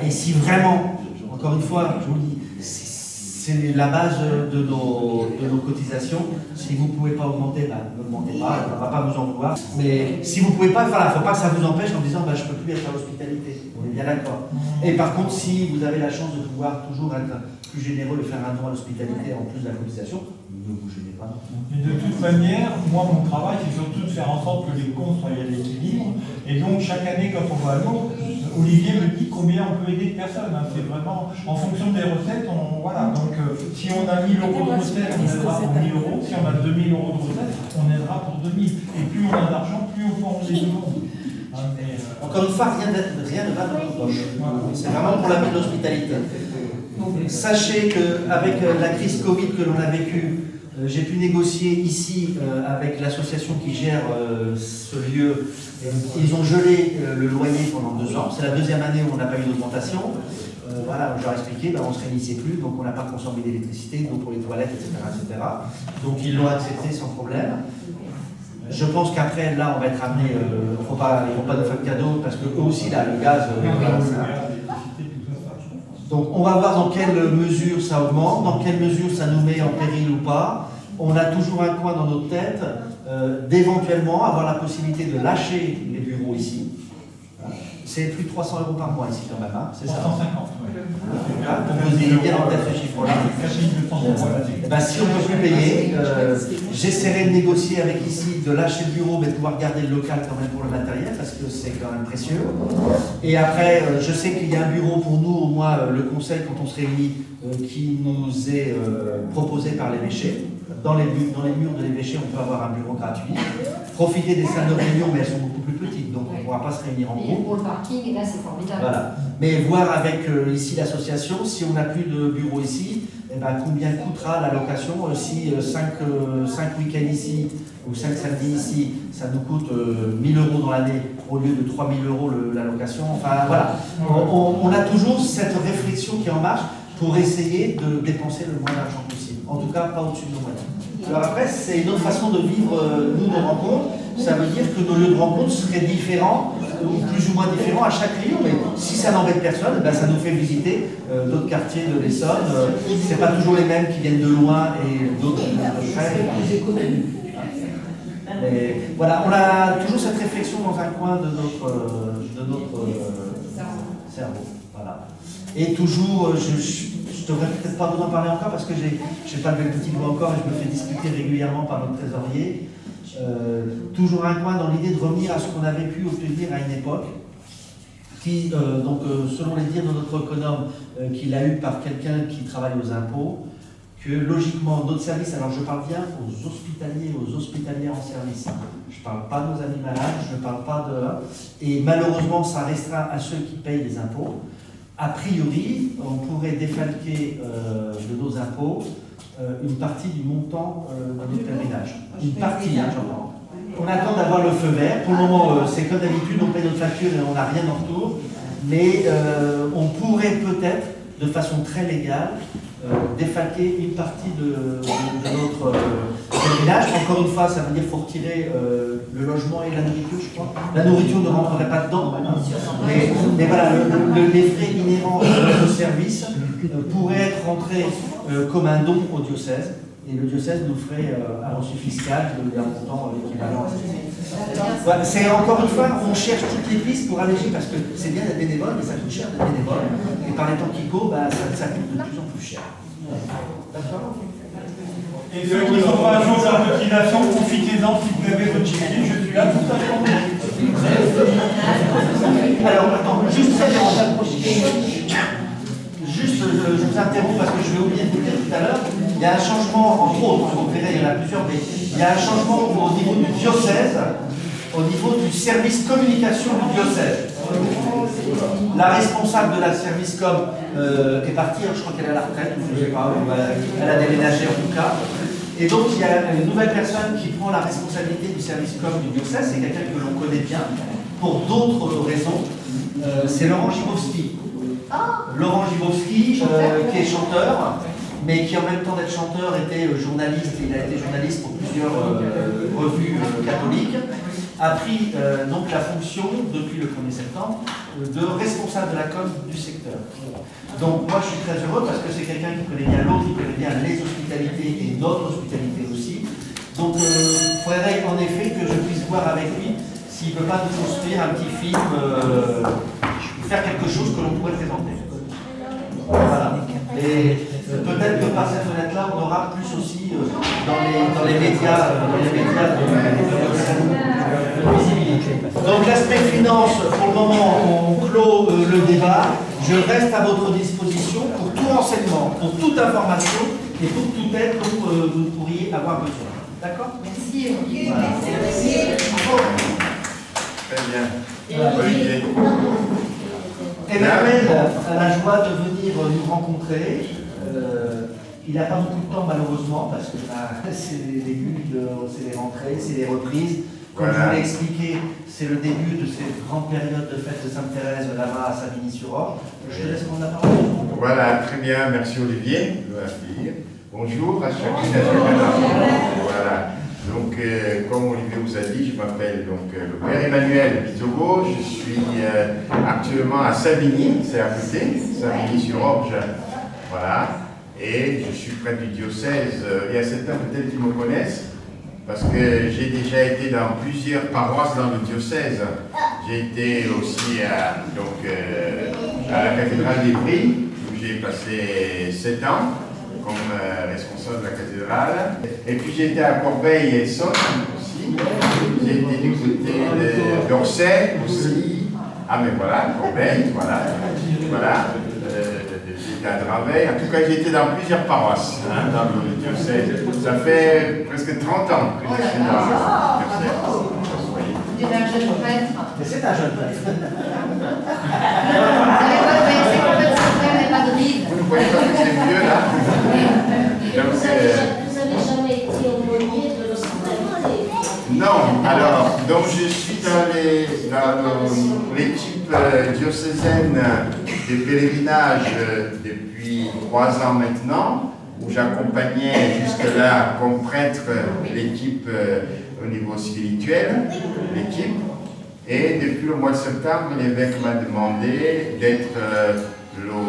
Et si vraiment, encore une fois, je vous le dis, c'est la base de nos cotisations. Si vous ne pouvez pas augmenter, n'augmentez pas, on ne va pas vous en vouloir. Mais si vous ne pouvez pas, il ne faut pas que ça vous empêche en disant je ne peux plus être à l'hospitalité. On est bien d'accord. Et par contre, si vous avez la chance de pouvoir toujours être plus généreux et faire un don à l'hospitalité en plus de la cotisation, ne vous gênez pas. Mais de toute manière, moi mon travail c'est surtout de faire en sorte que les comptes soient à l'équilibre. Et donc chaque année quand on va à Lourdes, Olivier me dit combien on peut aider de personnes. C'est vraiment en fonction des recettes, voilà. Donc si on a 1000 euros de recettes, on aidera pour 1000 euros. Si on a 2000 euros de recettes, on aidera pour 2000. Et plus on a d'argent, plus on peut en aider du monde. Encore une fois, rien ne va dans notre poche. C'est vraiment pour la vie de l'hospitalité. Sachez qu'avec la crise Covid que l'on a vécue, j'ai pu négocier ici avec l'association qui gère ce lieu. Ils ont gelé le loyer pendant 2 ans. C'est la 2e année où on n'a pas eu d'augmentation. Voilà, je leur ai expliqué, on ne se réunissait plus, donc on n'a pas consommé d'électricité, d'eau pour les toilettes, etc. Donc ils l'ont accepté sans problème. Je pense qu'après, là, on va être amené, ils ne vont pas nous faire de cadeau, parce qu'eux aussi, là, le gaz... Donc on va voir dans quelle mesure ça augmente, dans quelle mesure ça nous met en péril ou pas. On a toujours un coin dans notre tête d'éventuellement avoir la possibilité de lâcher les bureaux ici. C'est plus de 300 € par mois ici quand même, c'est ça? 350, donc vous ayez bien en tête ce chiffre-là. Si on ne peut plus payer, j'essaierai de négocier avec ici, de lâcher le bureau, mais de pouvoir garder le local quand même pour le matériel, parce que c'est quand même précieux. Et après, je sais qu'il y a un bureau pour nous, au moins le conseil, quand on se réunit, qui nous est proposé par l'évêché. Dans les murs de l'évêché, on peut avoir un bureau gratuit. Profiter des salles de réunion, mais elles sont beaucoup plus petites, donc on ne pourra pas se réunir en groupe. Pour le parking, et là c'est formidable. Voilà. Mais voir avec ici l'association, si on n'a plus de bureau ici, combien coûtera la location. Si 5 week-ends ici, ou 5 samedis ici, ça nous coûte 1000 € dans l'année, au lieu de 3000 € la location. Enfin voilà, on a toujours cette réflexion qui est en marche pour essayer de dépenser le moins d'argent possible. En tout cas, pas au-dessus de nos moyens. Alors après, c'est une autre façon de vivre, nous, nos rencontres. Ça veut dire que nos lieux de rencontre seraient différents, ou plus ou moins différents à chaque réunion. Mais si ça n'embête personne, ça nous fait visiter d'autres quartiers de l'Essonne. Ce n'est pas toujours les mêmes qui viennent de loin et d'autres qui viennent de près. Mais voilà, on a toujours cette réflexion dans un coin de notre cerveau. Voilà. Et toujours, je ne devrais peut-être pas vous en parler encore parce que je n'ai pas levé le petit doigt encore et je me fais discuter régulièrement par notre trésorier. Toujours un coin dans l'idée de revenir à ce qu'on avait pu obtenir à une époque, qui, selon les dires de notre économe, qu'il a eu par quelqu'un qui travaille aux impôts, que logiquement, notre service, alors je parle bien aux hospitaliers, aux hospitalières en service, je ne parle pas de nos amis malades, je ne parle pas de... Et malheureusement, ça restera à ceux qui payent les impôts. A priori, on pourrait défalquer de nos impôts une partie du montant de notre pèlerinage. Une partie, hein, j'entends. On attend d'avoir le feu vert. Pour le moment, c'est comme d'habitude, on paye notre facture et on n'a rien en retour. Mais on pourrait peut-être, de façon très légale, défalquer une partie de notre pèlerinage. Encore une fois, ça veut dire qu'il faut retirer le logement et la nourriture, je crois. La nourriture ne rentrerait pas dedans. Mais voilà, les frais inhérents à notre service pourraient être rentrés comme un don au diocèse. Et le diocèse nous ferait un reçu fiscal d'un montant équivalent. Voilà, c'est encore une fois, on cherche toutes les pistes pour alléger, parce que c'est bien d'être bénévole, mais ça coûte cher d'être bénévole. Et par les temps qui courent, ça coûte de plus en plus cher. D'accord. Et ceux qui sont pas à jour de leur cotisation, profitez-en si vous avez votre chéquier, je suis là tout à l'heure. Alors, attends, juste je vous interromps parce que je vais oublier de vous dire tout à l'heure, il y a un changement, entre autres, vous verrez, il y en a plusieurs, mais il y a un changement au niveau du diocèse, au niveau du service communication du diocèse. La responsable de la service com est partie, je crois qu'elle est à la retraite, je ne sais pas, elle a déménagé en tout cas. Et donc il y a une nouvelle personne qui prend la responsabilité du service com du diocèse, c'est quelqu'un que l'on connaît bien, pour d'autres raisons, c'est Laurent Gibowski. Laurent Gibowski, qui est chanteur, mais qui en même temps d'être chanteur était journaliste, il a été journaliste pour plusieurs revues catholiques, a pris donc la fonction, depuis le 1er septembre, de responsable de la com du secteur. Donc moi je suis très heureux parce que c'est quelqu'un qui connaît bien l'autre, qui connaît bien les hospitalités et notre hospitalité aussi. Donc il faudrait en effet que je puisse voir avec lui s'il ne peut pas nous construire un petit film, faire quelque chose que l'on pourrait présenter. Voilà. Et peut-être que par cette fenêtre-là, on aura plus aussi dans les médias, de visibilité. Donc l'aspect finance, pour le moment, on clôt le débat. Je reste à votre disposition pour tout renseignement, pour toute information et pour toute aide dont vous pourriez avoir besoin. D'accord? Merci. Très bien. Olivier. Emmanuel a la joie de venir nous rencontrer. Il n'a pas beaucoup de temps malheureusement parce que c'est les débuts, c'est les rentrées, c'est les reprises. Comme je vous l'ai expliqué, c'est le début de cette grande période de fête de Sainte-Thérèse là-bas à Savigny-sur-Orge. Je te laisse prendre la parole. Voilà, très bien, merci Olivier. Bonjour à chacune et à chacun. Voilà. Donc, comme Olivier vous a dit, je m'appelle donc le Père Emmanuel Bizogo. Je suis actuellement à Savigny, c'est à côté, Savigny-sur-Orge. Voilà. Et je suis prêtre du diocèse. Il y a certains peut-être qui me connaissent, parce que j'ai déjà été dans plusieurs paroisses dans le diocèse. J'ai été aussi à la cathédrale d'Évry, où j'ai passé 7 ans comme responsable de la cathédrale. Et puis j'ai été à Corbeil et Essonne aussi. J'ai été du côté d'Orsay aussi. Ah mais voilà, Corbeil, voilà. J'étais à Draveil. En tout cas, j'ai été dans plusieurs paroisses dans le diocèse. Ça fait presque 30 ans que je suis dans le diocèse. Vous êtes un jeune prêtre. C'est un jeune prêtre. Vous n'avez pas fait complètement frère et Madrid. Vous ne voyez pas que c'est vieux là? Vous n'avez jamais été aumônier de l'hospitalité? Non, alors, donc je suis dans l'équipe diocésaine des pèlerinages depuis 3 ans maintenant, où j'accompagnais jusque-là comme prêtre l'équipe au niveau spirituel, l'équipe. Et depuis le mois de septembre, l'évêque m'a demandé d'être le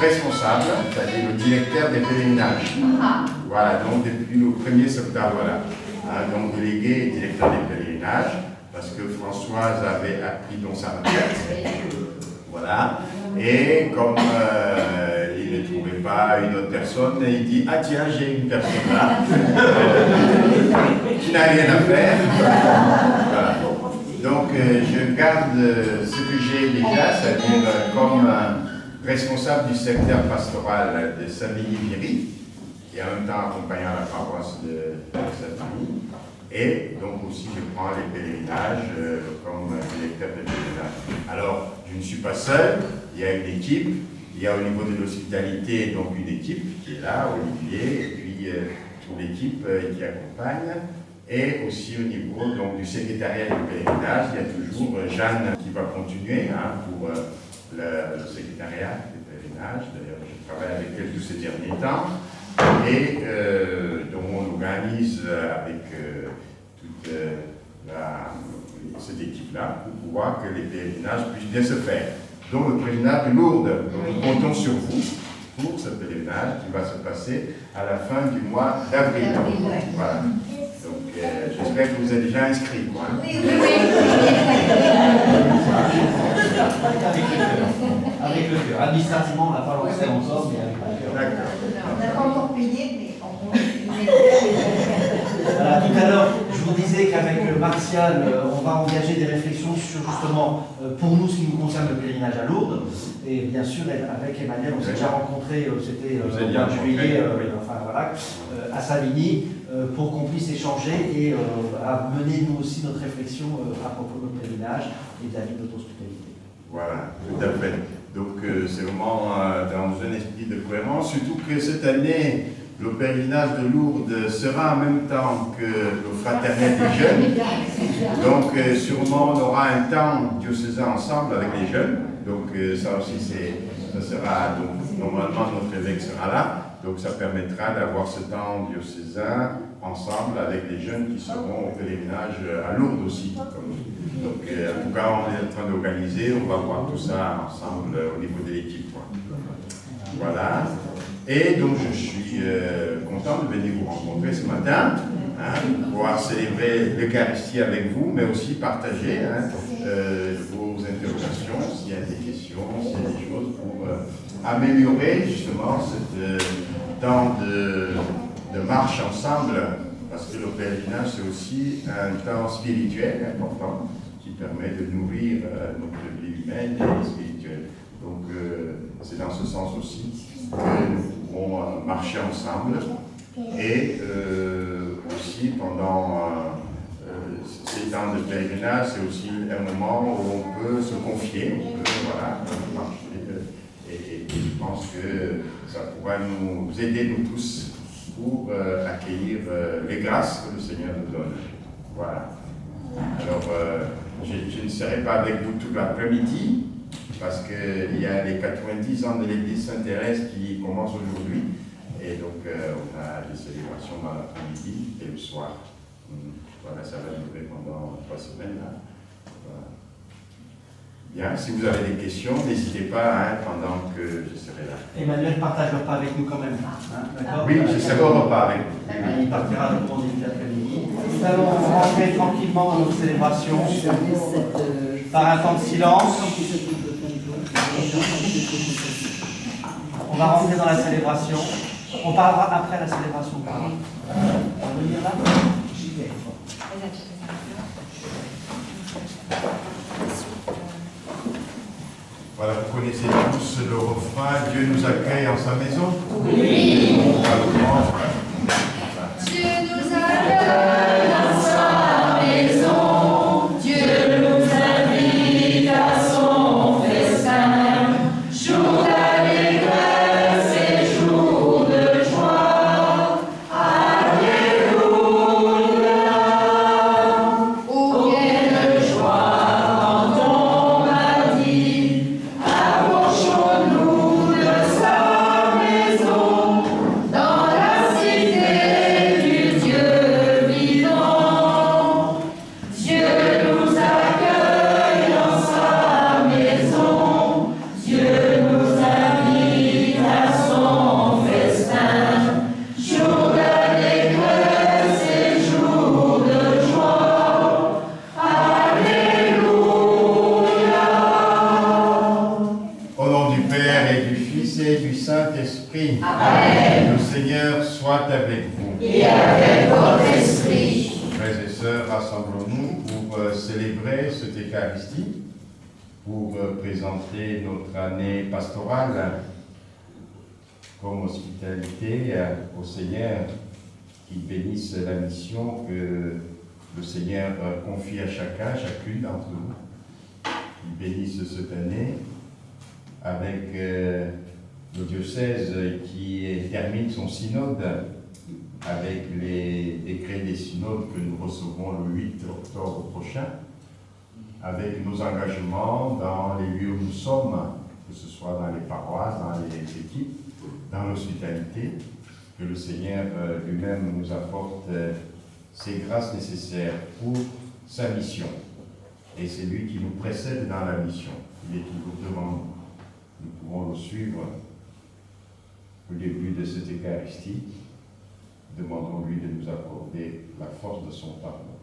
responsable, c'est-à-dire le directeur des pèlerinages. Voilà, donc depuis le 1er septembre, voilà. Donc délégué et directeur des pèlerinages, parce que Françoise avait appris dans sa retraite. Voilà. Et comme il ne trouvait pas une autre personne, il dit: ah tiens, j'ai une personne là, qui n'a rien à faire. Voilà. Donc je garde ce que j'ai déjà, c'est-à-dire comme responsable du secteur pastoral de Savigny-Viry, et en même temps accompagnant la paroisse de Savigny. Et donc aussi je prends les pèlerinages comme directeur de pèlerinage. Alors je ne suis pas seul, il y a une équipe, il y a au niveau de l'hospitalité donc une équipe qui est là, Olivier, et puis toute l'équipe qui accompagne. Et aussi au niveau donc, du secrétariat du pèlerinage, il y a toujours Jeanne qui va continuer pour le secrétariat du pèlerinage. D'ailleurs, je travaille avec elle tous ces derniers temps. Et donc on organise avec toute cette équipe-là pour pouvoir que les pèlerinages puissent bien se faire. Donc le pèlerinage de Lourdes, nous comptons sur vous pour ce pèlerinage qui va se passer à la fin du mois d'avril. Voilà. Donc j'espère que vous êtes déjà inscrits. Oui. Avec le cœur. Administrativement, on n'a pas lancé encore, mais avec le cœur. D'accord. On n'a pas encore payé, mais on Voilà, tout à l'heure, je vous disais qu'avec Martial, on va engager des réflexions sur justement, pour nous, ce qui nous concerne le pèlerinage à Lourdes. Et bien sûr, avec Emmanuel, on s'est déjà rencontré, c'était au mois de juillet, à Savigny, pour qu'on puisse échanger et à mener nous aussi notre réflexion à propos de notre pèlerinage et de la vie de notre hospitalité. Voilà, tout à fait. Donc c'est vraiment dans un esprit de cohérence, surtout que cette année, le pèlerinage de Lourdes sera en même temps que le fraternel des jeunes. Donc sûrement on aura un temps diocésain ensemble avec les jeunes. Donc ça aussi, ça sera, donc normalement notre évêque sera là. Donc ça permettra d'avoir ce temps diocésain ensemble avec les jeunes qui seront au pèlerinage à Lourdes aussi. Donc en tout cas, on est en train d'organiser, on va voir tout ça ensemble au niveau de l'équipe. Voilà. Et donc je suis content de venir vous rencontrer ce matin, pouvoir célébrer l'Eucharistie avec vous, mais aussi partager vos interrogations, s'il y a des questions, s'il y a des choses pour améliorer justement ce temps de marche ensemble, parce que le pèlerinage c'est aussi un temps spirituel important qui permet de nourrir notre vie humaine et spirituelle. Donc c'est dans ce sens aussi que nous pourrons marcher ensemble et aussi pendant ces temps de pèlerinage, c'est aussi un moment où on peut se confier, on peut marcher. Et je pense que ça pourra nous aider, nous tous, pour accueillir les grâces que le Seigneur nous donne. Voilà. Alors, je ne serai pas avec vous tout l'après-midi, parce qu'il y a les 90 ans de l'église Sainte-Thérèse qui commencent aujourd'hui. Et donc, on a des célébrations dans l'après-midi et le soir. Voilà, ça va durer pendant 3 semaines. Là. Voilà. Bien, si vous avez des questions, n'hésitez pas pendant que je serai là. Emmanuel partage le repas avec nous quand même. D'accord ? Oui, je serai au repas avec vous. Il partira le bon début d'après-midi. Nous allons rentrer tranquillement dans notre célébration par un temps de silence. On va rentrer dans la célébration. On parlera après la célébration. On va venir là ? Voilà, vous connaissez tous le refrain « Dieu nous accueille en sa maison ». Oui. Dieu nous accueille dans sa maison, Dieu nous invite à son festin, jour d'allégresse et jour de joie. Alléluia. Oh, quelle joie quand on m'a dit, approchons-nous de sa maison, dans la cité du Dieu vivant. Dieu nous accueille dans sa maison, Dieu nous invite à son festin, jour d'allégresse et jour de joie. Alléluia. Au nom du Père et du Fils et du Saint-Esprit, Amen. le Seigneur soit avec vous. Et avec votre esprit. Frères et sœurs, rassemblons-nous pour célébrer cette Eucharistie, pour présenter notre année pastorale comme hospitalité au Seigneur, qui bénisse la mission que le Seigneur confie à chacune d'entre nous, qui bénisse cette année avec le diocèse qui termine son synode avec les décrets des synodes que nous recevrons le 8 octobre prochain, avec nos engagements dans les lieux où nous sommes, que ce soit dans les paroisses, dans les équipes, dans l'hospitalité, que le Seigneur lui-même nous apporte ces grâces nécessaires pour sa mission. Et c'est lui qui nous précède dans la mission. Il est toujours devant nous. Nous pouvons le suivre au début de cette Eucharistie. Demandons-lui de nous accorder la force de son pardon.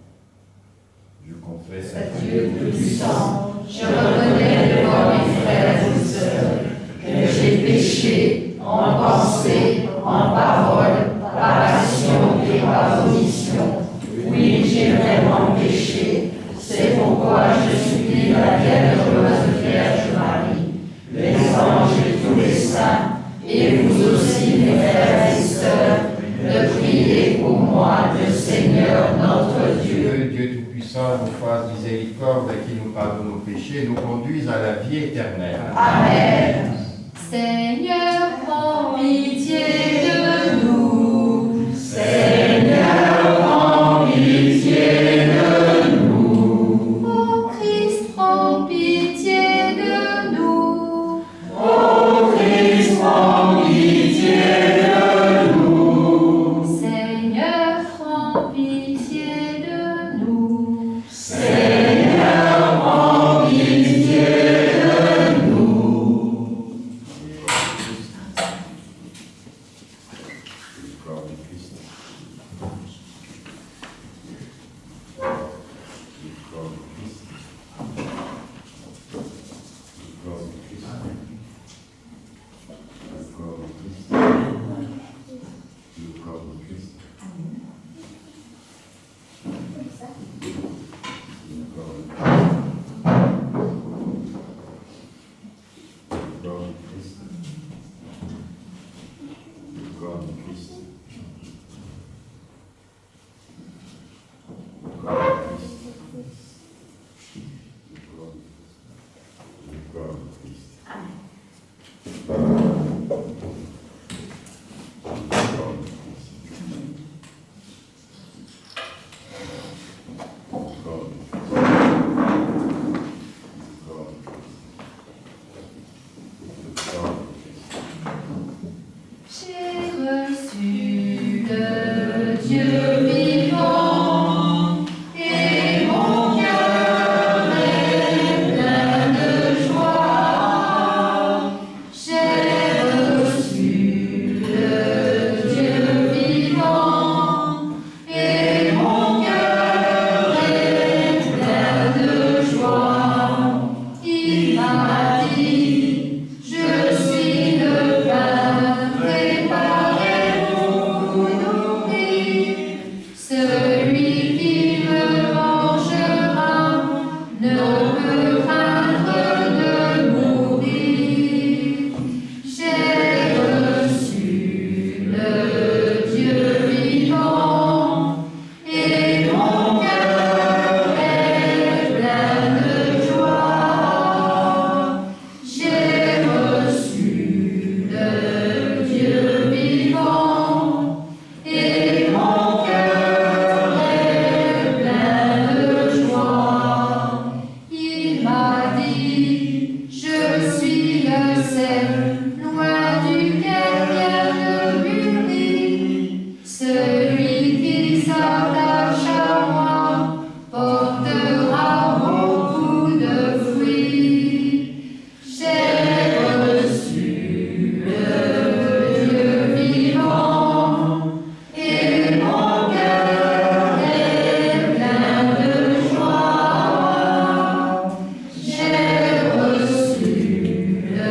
Je confesse à Dieu Tout-Puissant, je reconnais devant mes frères et sœurs que j'ai péché en pensée, en parole, par action et par omission. Oui, j'ai vraiment péché. C'est pourquoi je supplie la Bienheureuse Vierge Marie, les anges et tous les saints, et vous aussi, mes frères et sœurs, de prier pour moi, le Seigneur notre Dieu. Dieu Tout-Puissant nous fasse miséricorde et qui nous pardonne nos péchés et nous conduise à la vie éternelle. Amen. Seigneur, prends pitié de nous. Seigneur, prends pitié de nous. Ô Christ, prends pitié de nous. Ô Christ, prends pitié de nous. Seigneur, prends pitié de nous. Seigneur, prends pitié de nous. Le corps du Christ. Le corps du Christ. Le corps du Christ. Le corps du Christ. Le corps du Christ. Le corps du Christ. Le corps du Christ. J'ai reçu le Dieu vivant et mon cœur est plein de joie. J'ai reçu le Dieu vivant et mon cœur est plein de joie. Il m'a dit, je suis le pain préparé pour vous nourrir. Celui qui me mangera ne peut craindre de mourir. J'ai reçu le Dieu vivant et mon cœur est plein de joie. J'ai reçu le Dieu vivant et mon cœur est plein de joie. Il m'a dit, je suis le sel, loin duquel vient le mûrir. Celui qui s'attache à moi portera beaucoup de fruits. J'ai reçu le Dieu vivant et mon cœur est plein de joie. J'ai reçu le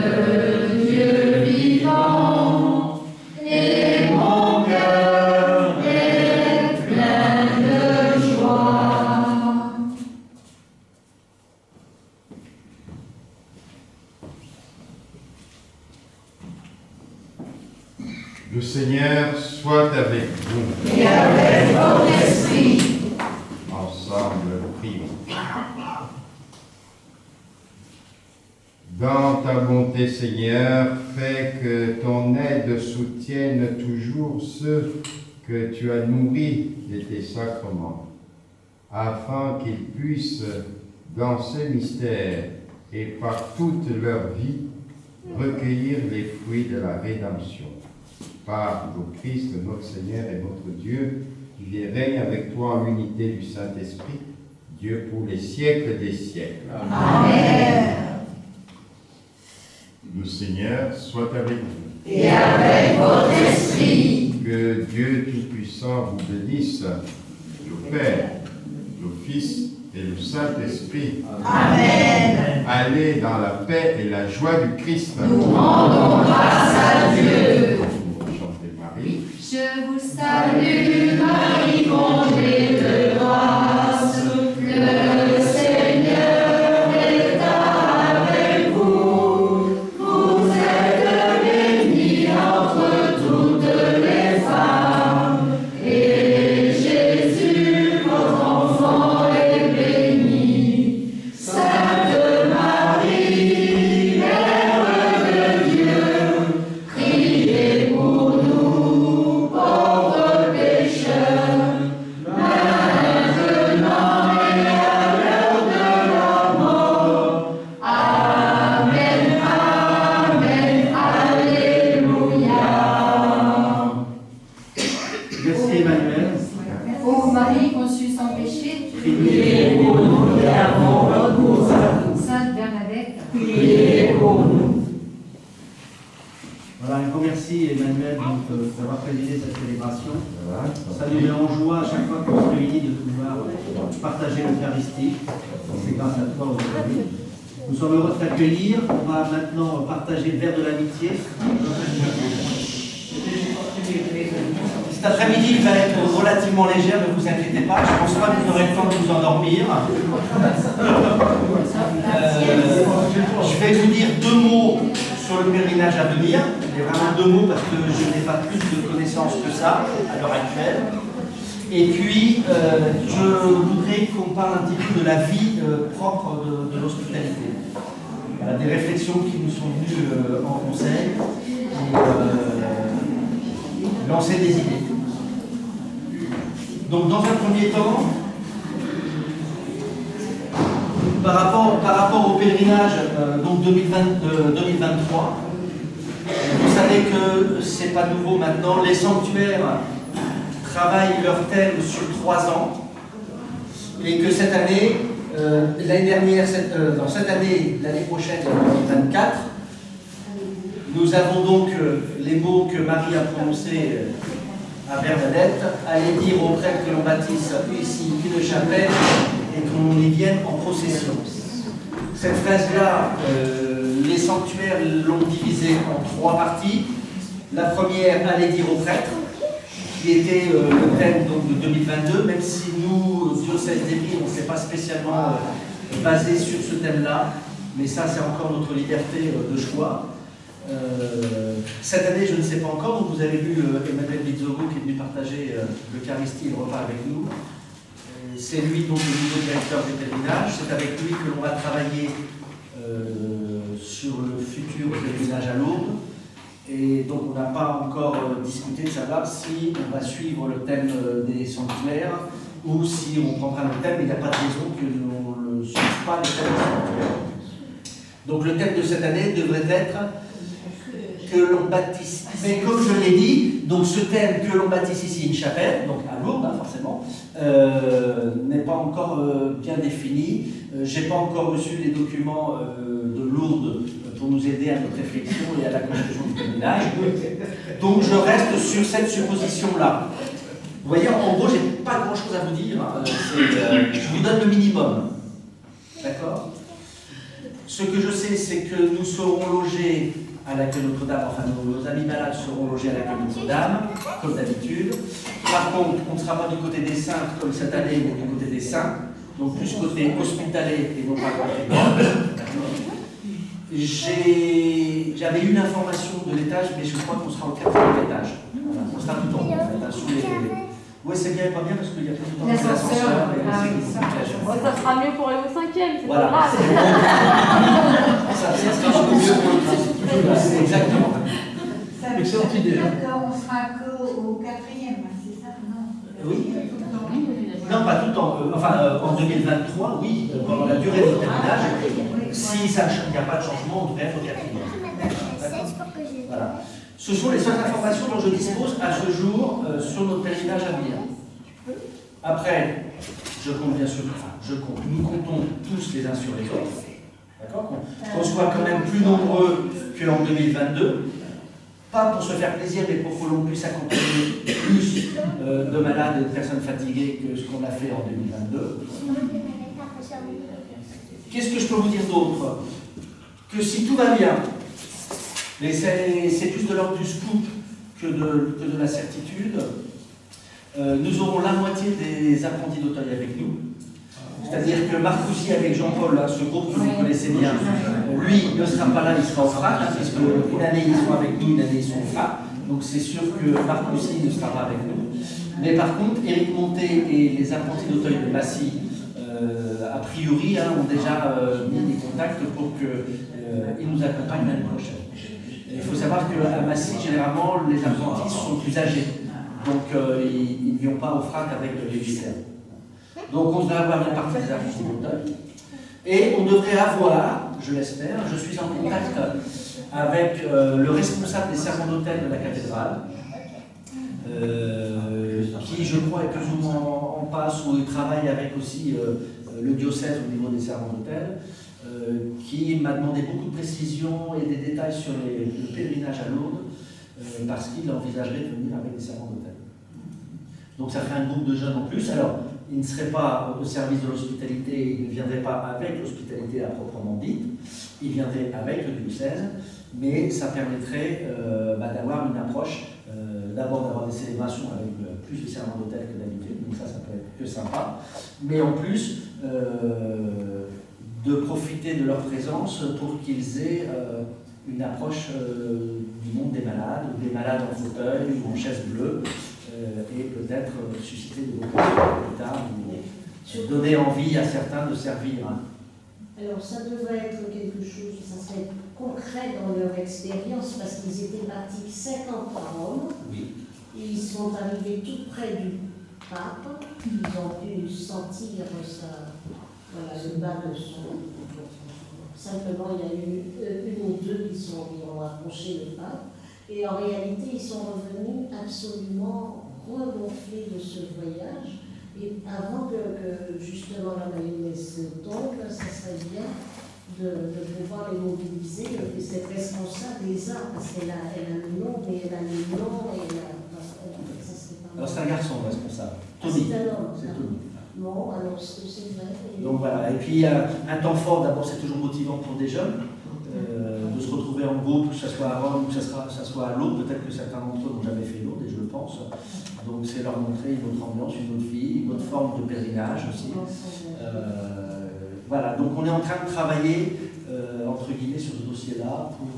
Dieu vivant et mon cœur est plein de joie. Le Seigneur soit avec vous. Et avec votre esprit. Ensemble, prions. Dans ta bonté, Seigneur, fais que ton aide soutienne toujours ceux que tu as nourris de tes sacrements, afin qu'ils puissent, dans ce mystère et par toute leur vie, recueillir les fruits de la rédemption. Par le Christ, notre Seigneur et notre Dieu, qui vit et règne avec toi en l'unité du Saint-Esprit, Dieu pour les siècles des siècles. Amen. Le Seigneur soit avec vous. Et avec votre esprit. Que Dieu Tout-Puissant vous bénisse, le Père, le Fils et le Saint-Esprit. Amen. Allez dans la paix et la joie du Christ. Nous rendons grâce à Dieu. Chantez Marie. Je vous Salut Marie, comblée de grâce, le Seigneur est avec vous. Vous êtes bénie entre toutes les femmes, et Jésus, votre enfant, est béni. Sainte Marie, Mère de Dieu, priez pour nous, pauvres pécheurs, maintenant et à l'heure de la mort. Amen, Amen, Alléluia. Merci Emmanuel. Ô Marie conçue sans péché, Priez pour nous qui avons recours à vous. Sainte Bernadette, Priez pour nous. Voilà, un grand merci Emmanuel d'avoir présidé cette célébration. Ça nous met en joie à chaque fois qu'on se réunit de pouvoir partager l'Eucharistie. C'est grâce à toi aujourd'hui. Nous sommes heureux de t'accueillir. On va maintenant partager le verre de l'amitié. Cet après-midi, il va être relativement léger, ne vous inquiétez pas. Je ne pense pas que vous aurez le temps de vous endormir. Je vais vous dire 2 mots sur le pèlerinage à venir. Il y a vraiment 2 mots parce que je n'ai pas plus de connaissances que ça à l'heure actuelle. Et puis, je voudrais qu'on parle un petit peu de la vie propre de l'hospitalité. Voilà, des réflexions qui nous sont venues en conseil et lancer des idées. Donc, dans un premier temps, par rapport au pèlerinage donc 2023, vous savez que c'est pas nouveau maintenant, les sanctuaires travaillent leur thème sur 3 ans et que cette année, l'année dernière, cette année, l'année prochaine, 2024, nous avons donc les mots que Marie a prononcés à Bernadette, allez dire aux prêtres que l'on bâtisse ici une chapelle et qu'on y vienne en procession. Cette phrase-là, les sanctuaires l'ont divisée en 3 parties. La première, allez dire aux prêtres, qui était le thème donc, de 2022, même si nous, diocèse d'Évry, on ne s'est pas spécialement basé sur ce thème-là, mais ça c'est encore notre liberté de choix. Cette année, je ne sais pas encore, donc vous avez vu Emmanuel Bizzogo qui est venu partager l'Eucharistie et le repas avec nous. C'est lui donc le nouveau directeur du pèlerinage, c'est avec lui que l'on va travailler sur le futur pèlerinage à Lourdes. Et donc on n'a pas encore discuté de savoir si on va suivre le thème des sanctuaires ou si on prendra le thème, mais il n'y a pas de raison que l'on ne suive pas le thème des sanctuaires. Donc le thème de cette année devrait être que l'on bâtisse, mais comme je l'ai dit, donc ce thème que l'on bâtisse ici une chapelle, donc à Lourdes hein, forcément, n'est pas encore bien défini. J'ai pas encore reçu les documents de Lourdes pour nous aider à notre réflexion et à la construction du pèlerinage. Donc je reste sur cette supposition-là. Vous voyez, en gros, j'ai pas grand-chose à vous dire. Je vous donne le minimum. D'accord ? Ce que je sais, c'est que nous serons logés à l'accueil Notre-Dame, enfin nos amis malades seront logés à l'accueil Notre-Dame, comme d'habitude. Par contre, on ne sera pas du côté des saints comme cette année, mais du côté des saints, donc plus côté hospitalier et non pas côté. J'avais une information de l'étage, mais je crois qu'on sera au 4e étage. Voilà, on sera tout en haut, sous les. Oui, c'est bien et pas bien parce qu'il y a plus de temps l'ascenseur. Ça sera mieux pour aller au 5e, c'est voilà. pas grave. Ça sera mieux pour le. Exactement. Ça veut dire qu'on sera qu'au 4e, c'est ça? Oui. Non, pas tout le temps. En 2023, oui, pendant la durée du pèlerinage, si il n'y a pas de changement, on devrait être au quatrième. Voilà. Ce sont les seules informations dont je dispose à ce jour sur notre pèlerinage à venir. Après, je compte bien sûr, nous comptons tous les uns sur les autres, d'accord, qu'on soit quand même plus nombreux qu'en 2022, pas pour se faire plaisir, mais pour que l'on puisse accompagner plus de malades et de personnes fatiguées que ce qu'on a fait en 2022. Qu'est-ce que je peux vous dire d'autre? Que si tout va bien, mais c'est plus de l'ordre du scoop que de la certitude, nous aurons la moitié des apprentis d'Auteuil avec nous. C'est-à-dire que Marcoussis avec Jean-Paul, ce groupe que vous connaissez bien, lui ne sera pas là, il sera au FRAC, puisque une année ils seront avec nous, une année ils sont au FRAC. Donc c'est sûr que Marcoussis ne sera pas avec nous. Mais par contre, Éric Monté et les apprentis d'Auteuil de Massy, a priori, ont déjà mis des contacts pour qu'ils nous accompagnent l'année prochaine. Il faut savoir qu'à Massy, généralement, les apprentis sont plus âgés. Donc ils ne viennent pas au FRAC avec les lycéens. Donc on devrait avoir une partie des apprentis d'Auteuil. Et on devrait avoir, je l'espère, je suis en contact avec le responsable des serments d'autel de la cathédrale, qui je crois est plus ou moins en passe, où il travaille avec aussi le diocèse au niveau des serments d'autel, qui m'a demandé beaucoup de précisions et des détails sur le pèlerinage à Lourdes, parce qu'il envisagerait de venir avec des serments d'autel. Donc ça ferait un groupe de jeunes en plus. Alors, il ne serait pas au service de l'hospitalité, il ne viendrait pas avec l'hospitalité à proprement dite, il viendrait avec le diocèse, mais ça permettrait d'avoir une approche, d'abord d'avoir des célébrations avec plus de serments d'autel que d'habitude, donc ça peut être que sympa, mais en plus de profiter de leur présence pour qu'ils aient une approche du monde des malades, ou des malades en fauteuil ou en chaise bleue, et peut-être susciter des vocations plus tard, ou donner envie à certains de servir. Alors ça devrait être quelque chose, ça serait concret dans leur expérience, parce qu'ils étaient partis 50 à Rome, oui. Ils sont arrivés tout près du pape, ils ont pu sentir le bas de son. Simplement, il y a eu une ou deux qui ont approché le pape, et en réalité, ils sont revenus absolument regonflés de ce voyage. Et avant que justement la mayonnaise tombe, ça serait bien de pouvoir les mobiliser. Et cette responsable les a, parce qu'elle a le nom, mais elle a le nom, et ça serait pas mal. Alors c'est un garçon responsable. Tony. C'est un homme. C'est Tony. Bon, alors c'est vrai. Donc voilà. Et puis un temps fort, d'abord c'est toujours motivant pour des jeunes. De se retrouver en groupe, que ce soit à Rome ou que ce soit à Lourdes, peut-être que certains d'entre eux n'ont jamais fait Lourdes, et je le pense. Donc c'est leur montrer une autre ambiance, une autre vie, une autre forme de pèlerinage aussi. Voilà, donc on est en train de travailler, entre guillemets, sur ce dossier-là, pour,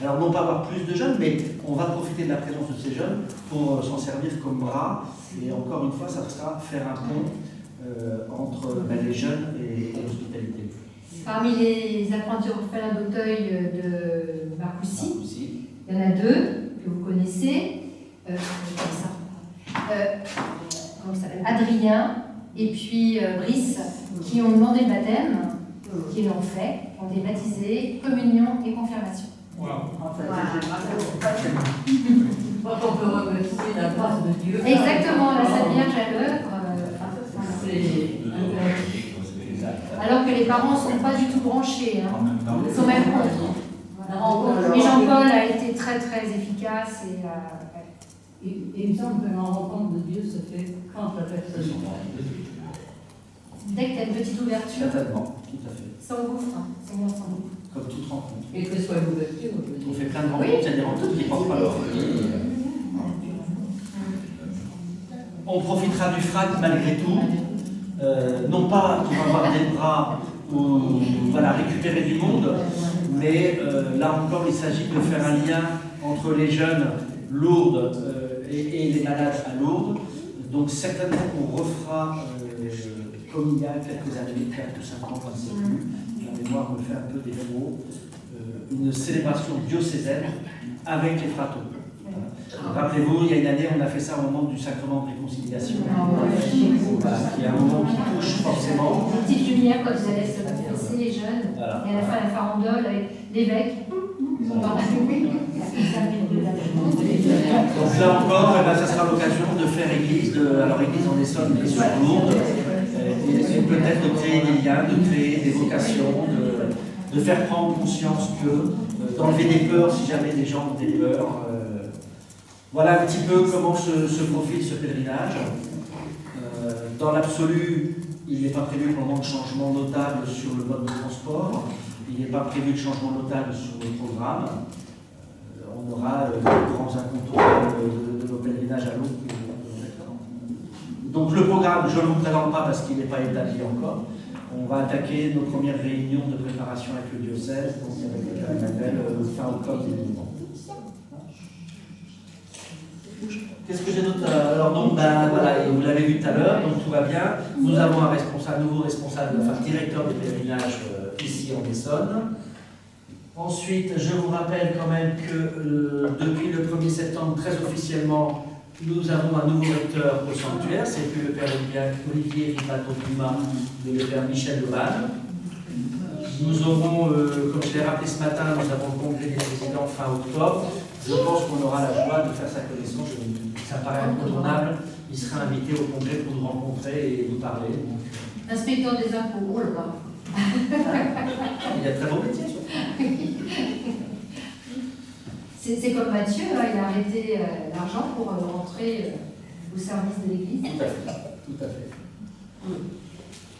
alors non pas avoir plus de jeunes, mais on va profiter de la présence de ces jeunes pour s'en servir comme bras, et encore une fois, ça sera faire un pont entre les jeunes et l'hospitalité. Parmi les apprentis orphelins d'Auteuil de Marcoussis, il y en a deux que vous connaissez, comment il s'appelle, Adrien et puis Brice, qui ont demandé le baptême, qui l'ont fait, ont été baptisés, communion et confirmation. Wow. Quand on peut remercier la grâce de Dieu. Exactement, la Sainte Vierge à l'œuvre. Alors que les parents ne sont pas du tout branchés, ils sont même contre. Mais Jean-Paul a été très très efficace. Et il me semble que la rencontre de Dieu se fait quand la personne est. Dès que tu as une petite ouverture, certainement, tout à fait. Sans gouffre, sans gouffre. Comme toute rencontre. Et que ce soit une ouverture. On fait plein de rencontres, il y a des rencontres qui ne portent pas leur fruit. On profitera du FRAC malgré tout. Non pas pour avoir des bras ou récupérer du monde, mais là encore il s'agit de faire un lien entre les jeunes Lourdes et les malades à Lourdes. Donc certainement on refera, comme il y a quelques années, 4 ou 5 ans, je ne sais plus, la mémoire me fait un peu des mots, une célébration diocésaine avec les fratos. Rappelez-vous, il y a une année, on a fait ça au moment du sacrement de réconciliation. Voilà, qui est un moment qui touche forcément. Une petite lumière quand ils allaient se confesser, les jeunes. Voilà. Et à la fin, la farandole avec l'évêque. Donc là encore, eh ben, ça sera l'occasion de faire église, alors église en Essonne, mais sur Lourdes, et peut-être de créer des liens, de créer des vocations, de faire prendre conscience que, d'enlever des peurs si jamais des gens ont des peurs. Voilà un petit peu comment se profile ce pèlerinage. Dans l'absolu, il n'est pas prévu pour le moment de changement notable sur le mode de transport. Il n'est pas prévu de changement notable sur le programme. On aura les grands incontournables de nos pèlerinages à l'eau. Donc le programme, je ne vous présente pas parce qu'il n'est pas établi encore. On va attaquer nos premières réunions de préparation avec le diocèse, donc avec le Père Emmanuel, fin octobre et novembre. Qu'est-ce que j'ai d'autre? Alors donc, voilà, et vous l'avez vu tout à l'heure, donc tout va bien. Nous avons un nouveau responsable, enfin directeur de pèlerinage ici en Essonne. Ensuite, je vous rappelle quand même que depuis le 1er septembre, très officiellement, nous avons un nouveau recteur au sanctuaire, c'est plus le Père Olivier Ripato-Puma, mais le Père Michel Leban. Nous aurons, comme je l'ai rappelé ce matin, nous avons le congrès des présidents fin octobre. Je pense qu'on aura la joie de faire sa connaissance. Ça paraît incontournable. Il sera invité au congrès pour nous rencontrer et nous parler. Inspecteur des impôts, oh là là. Il y a de très beaux métiers. C'est comme Mathieu, hein, il a arrêté l'argent pour rentrer au service de l'Église. Tout à fait. Tout à fait.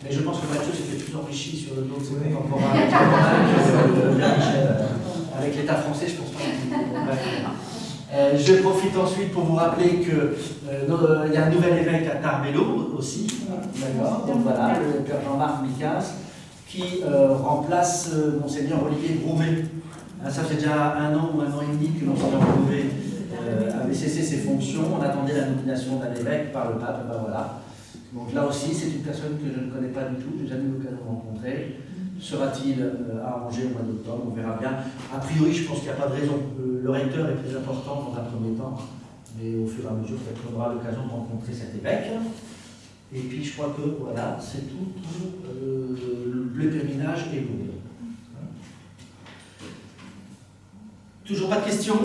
Mais je pense que Mathieu s'était plus enrichi sur le dos de ses contemporains avec l'État français, je pense pas. Je profite ensuite pour vous rappeler qu'il y a un nouvel évêque à Tarbello aussi. D'accord. Donc voilà, le Père Jean-Marc Micas, qui remplace Monseigneur Olivier Brouvet. Ça fait déjà 1 an ou 1 an et demi que Monseigneur Brouvet avait cessé ses fonctions. On attendait la nomination d'un évêque par le pape. Ben voilà. Donc là aussi, c'est une personne que je ne connais pas du tout, je n'ai jamais eu l'occasion de rencontrer. Sera-t-il arrangé au mois d'octobre? On verra bien. A priori, je pense qu'il n'y a pas de raison. Le recteur est plus important dans un premier temps, mais au fur et à mesure, peut-être qu'on aura l'occasion de rencontrer cet évêque. Et puis, je crois que voilà, c'est tout le pèlerinage est lourd. Toujours pas de questions?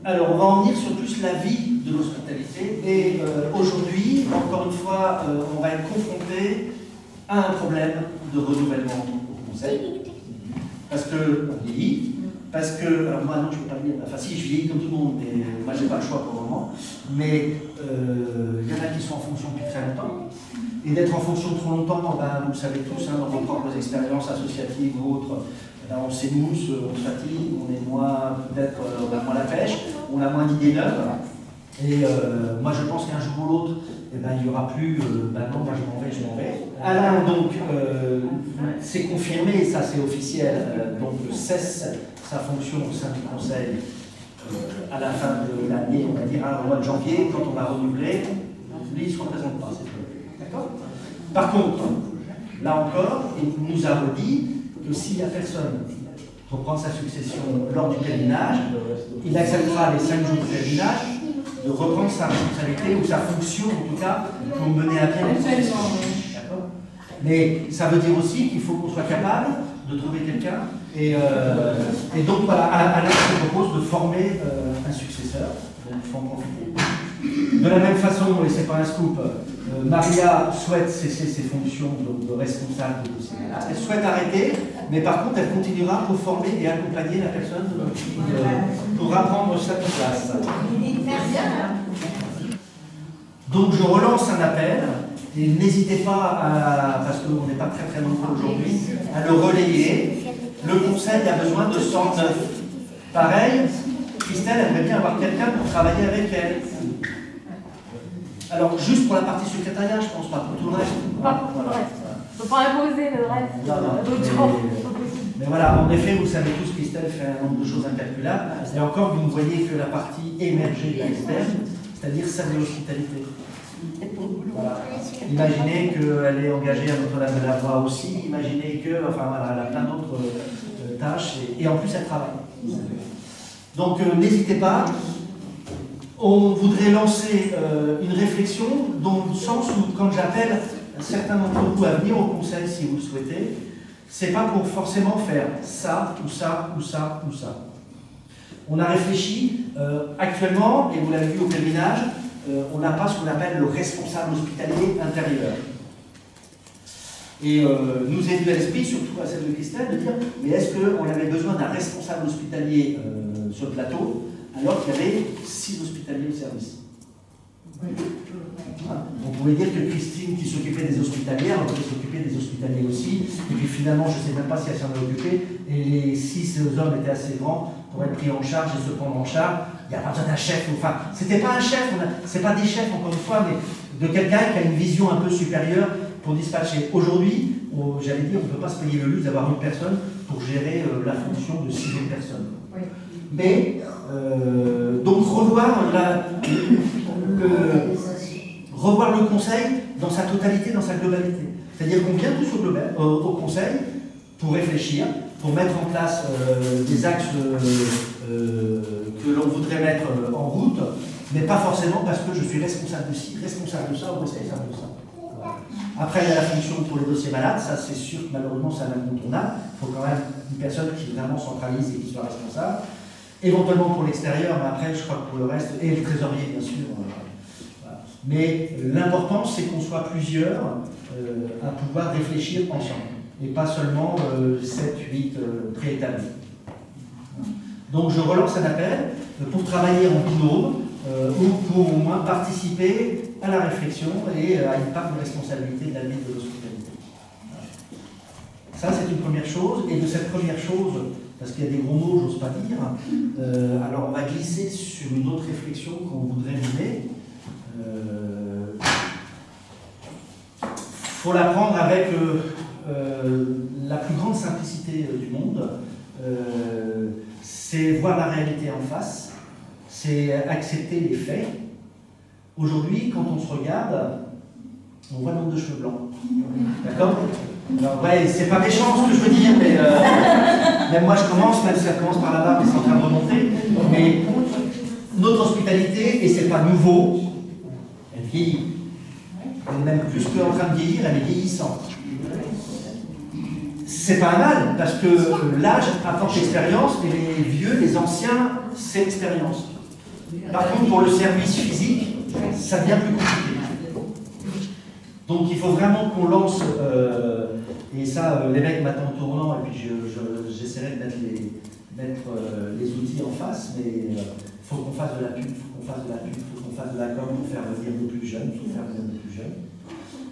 Alors, on va en venir sur plus la vie de l'hospitalité. Et aujourd'hui, encore une fois, on va être confronté à un problème de renouvellement au conseil. Parce qu'on vieillit. Parce que, alors moi non, je ne peux pas vieillir. Enfin, si, je vieillis comme tout le monde, mais moi, je n'ai pas le choix pour le moment. Mais il y en a qui sont en fonction depuis très longtemps. Et d'être en fonction trop longtemps, vous le savez tous, dans vos propres expériences associatives ou autres, on s'émousse, on se fatigue, on est moins, peut-être, on a moins la pêche, on a moins d'idées neuves. Et moi, je pense qu'un jour ou l'autre, il n'y aura plus, non, moi je m'en vais. Alain, donc, c'est confirmé, ça c'est officiel, donc cesse sa fonction au sein du Conseil à la fin de l'année, on va dire au mois de janvier, quand on va renouveler, lui, il ne se représente pas, c'est tout. D'accord? Par contre, là encore, il nous a redit que s'il n'y a personne pour prendre sa succession lors du pèlerinage, il acceptera les 5 jours de pèlerinage de reprendre sa responsabilité ou sa fonction, en tout cas, pour mener à bien les processus. D'accord? Mais ça veut dire aussi qu'il faut qu'on soit capable de trouver quelqu'un. Et donc voilà, Alain se propose de former un successeur. Donc il faut en profiter. De la même façon, et c'est pas un scoop, Maria souhaite cesser ses fonctions de responsable de séminaire. Elle souhaite arrêter, mais par contre, elle continuera pour former et accompagner la personne pour apprendre sa place. Donc je relance un appel, et n'hésitez pas, parce qu'on n'est pas très très nombreux aujourd'hui, à le relayer. Le conseil a besoin de 109. Pareil, Christelle aimerait bien avoir quelqu'un pour travailler avec elle. Alors, juste pour la partie secrétariat, je pense, pas pour tout le reste. Pas pour le reste. Il ne faut pas imposer le reste. Mais voilà, en effet, vous savez tous, Christelle fait un nombre de choses incalculables. Et encore, vous ne voyez que la partie émergée et externe, c'est-à-dire celle de l'hospitalité. Voilà. Imaginez qu'elle est engagée à Notre-Dame-de-la-Voix aussi. Imaginez que, enfin voilà, elle a plein d'autres tâches. Et en plus, elle travaille. Donc n'hésitez pas. On voudrait lancer une réflexion dans le sens où, quand j'appelle certains d'entre vous à venir au conseil, si vous le souhaitez, c'est pas pour forcément faire ça, ou ça, ou ça, ou ça. On a réfléchi, actuellement, et vous l'avez vu au pèlerinage, on n'a pas ce qu'on appelle le responsable hospitalier intérieur. Et nous est venu à l'esprit, surtout à celle de Christelle, de dire, mais est-ce qu'on avait besoin d'un responsable hospitalier sur le plateau, alors qu'il y avait 6 hospitaliers au service? On pouvait dire que Christine, qui s'occupait des hospitalières, elle pouvait s'occuper des hospitaliers aussi, et puis finalement, je ne sais même pas si elle s'en est occupée, et les 6 hommes étaient assez grands pour être pris en charge et se prendre en charge. Il n'y a pas besoin d'un chef, enfin, c'était pas un chef, c'est pas des chefs encore une fois, mais de quelqu'un qui a une vision un peu supérieure pour dispatcher. Aujourd'hui, j'allais dire, on ne peut pas se payer le luxe d'avoir une personne pour gérer la fonction de 6 autres personnes. Oui. Mais, donc revoir revoir le conseil dans sa totalité, dans sa globalité. C'est-à-dire qu'on vient tous au conseil pour réfléchir, pour mettre en place des axes que l'on voudrait mettre en route, mais pas forcément parce que je suis responsable de ci, responsable de ça ou responsable de ça. Après, il y a la fonction pour les dossiers malades, ça c'est sûr que malheureusement c'est un incontournable. Il faut quand même une personne qui vraiment centralise et qui soit responsable. Éventuellement pour l'extérieur, mais après je crois que pour le reste, et le trésorier bien sûr. Voilà. Mais l'important c'est qu'on soit plusieurs à pouvoir réfléchir ensemble, et pas seulement 7, 8 préétablis. Donc je relance un appel pour travailler en binôme, ou pour au moins participer à la réflexion et à une part de responsabilité de la vie de l'hospitalité. Ça, c'est une première chose. Et de cette première chose, parce qu'il y a des gros mots, j'ose pas dire, alors on va glisser sur une autre réflexion qu'on voudrait mener. Faut la prendre avec la plus grande simplicité du monde. C'est voir la réalité en face. C'est accepter les faits. Aujourd'hui, quand on se regarde, on voit le nombre de cheveux blancs. D'accord? Alors, ouais, c'est pas méchant ce que je veux dire, mais même moi je commence, même si ça commence par là-bas, mais c'est en train de remonter. Mais notre hospitalité, et c'est pas nouveau, elle vieillit. Elle est même plus qu'en train de vieillir, elle est vieillissante. C'est pas un mal, parce que l'âge apporte l'expérience, et les vieux, les anciens, c'est l'expérience. Par contre, pour le service physique, ça devient plus compliqué. Donc il faut vraiment qu'on lance, et ça, les mecs m'attendent au tournant, et puis j'essaierai de mettre les outils en face, mais il faut qu'on fasse de la pub, il faut qu'on fasse de la pub, il faut qu'on fasse de la com pour faire venir des plus jeunes, il faut faire venir des plus jeunes.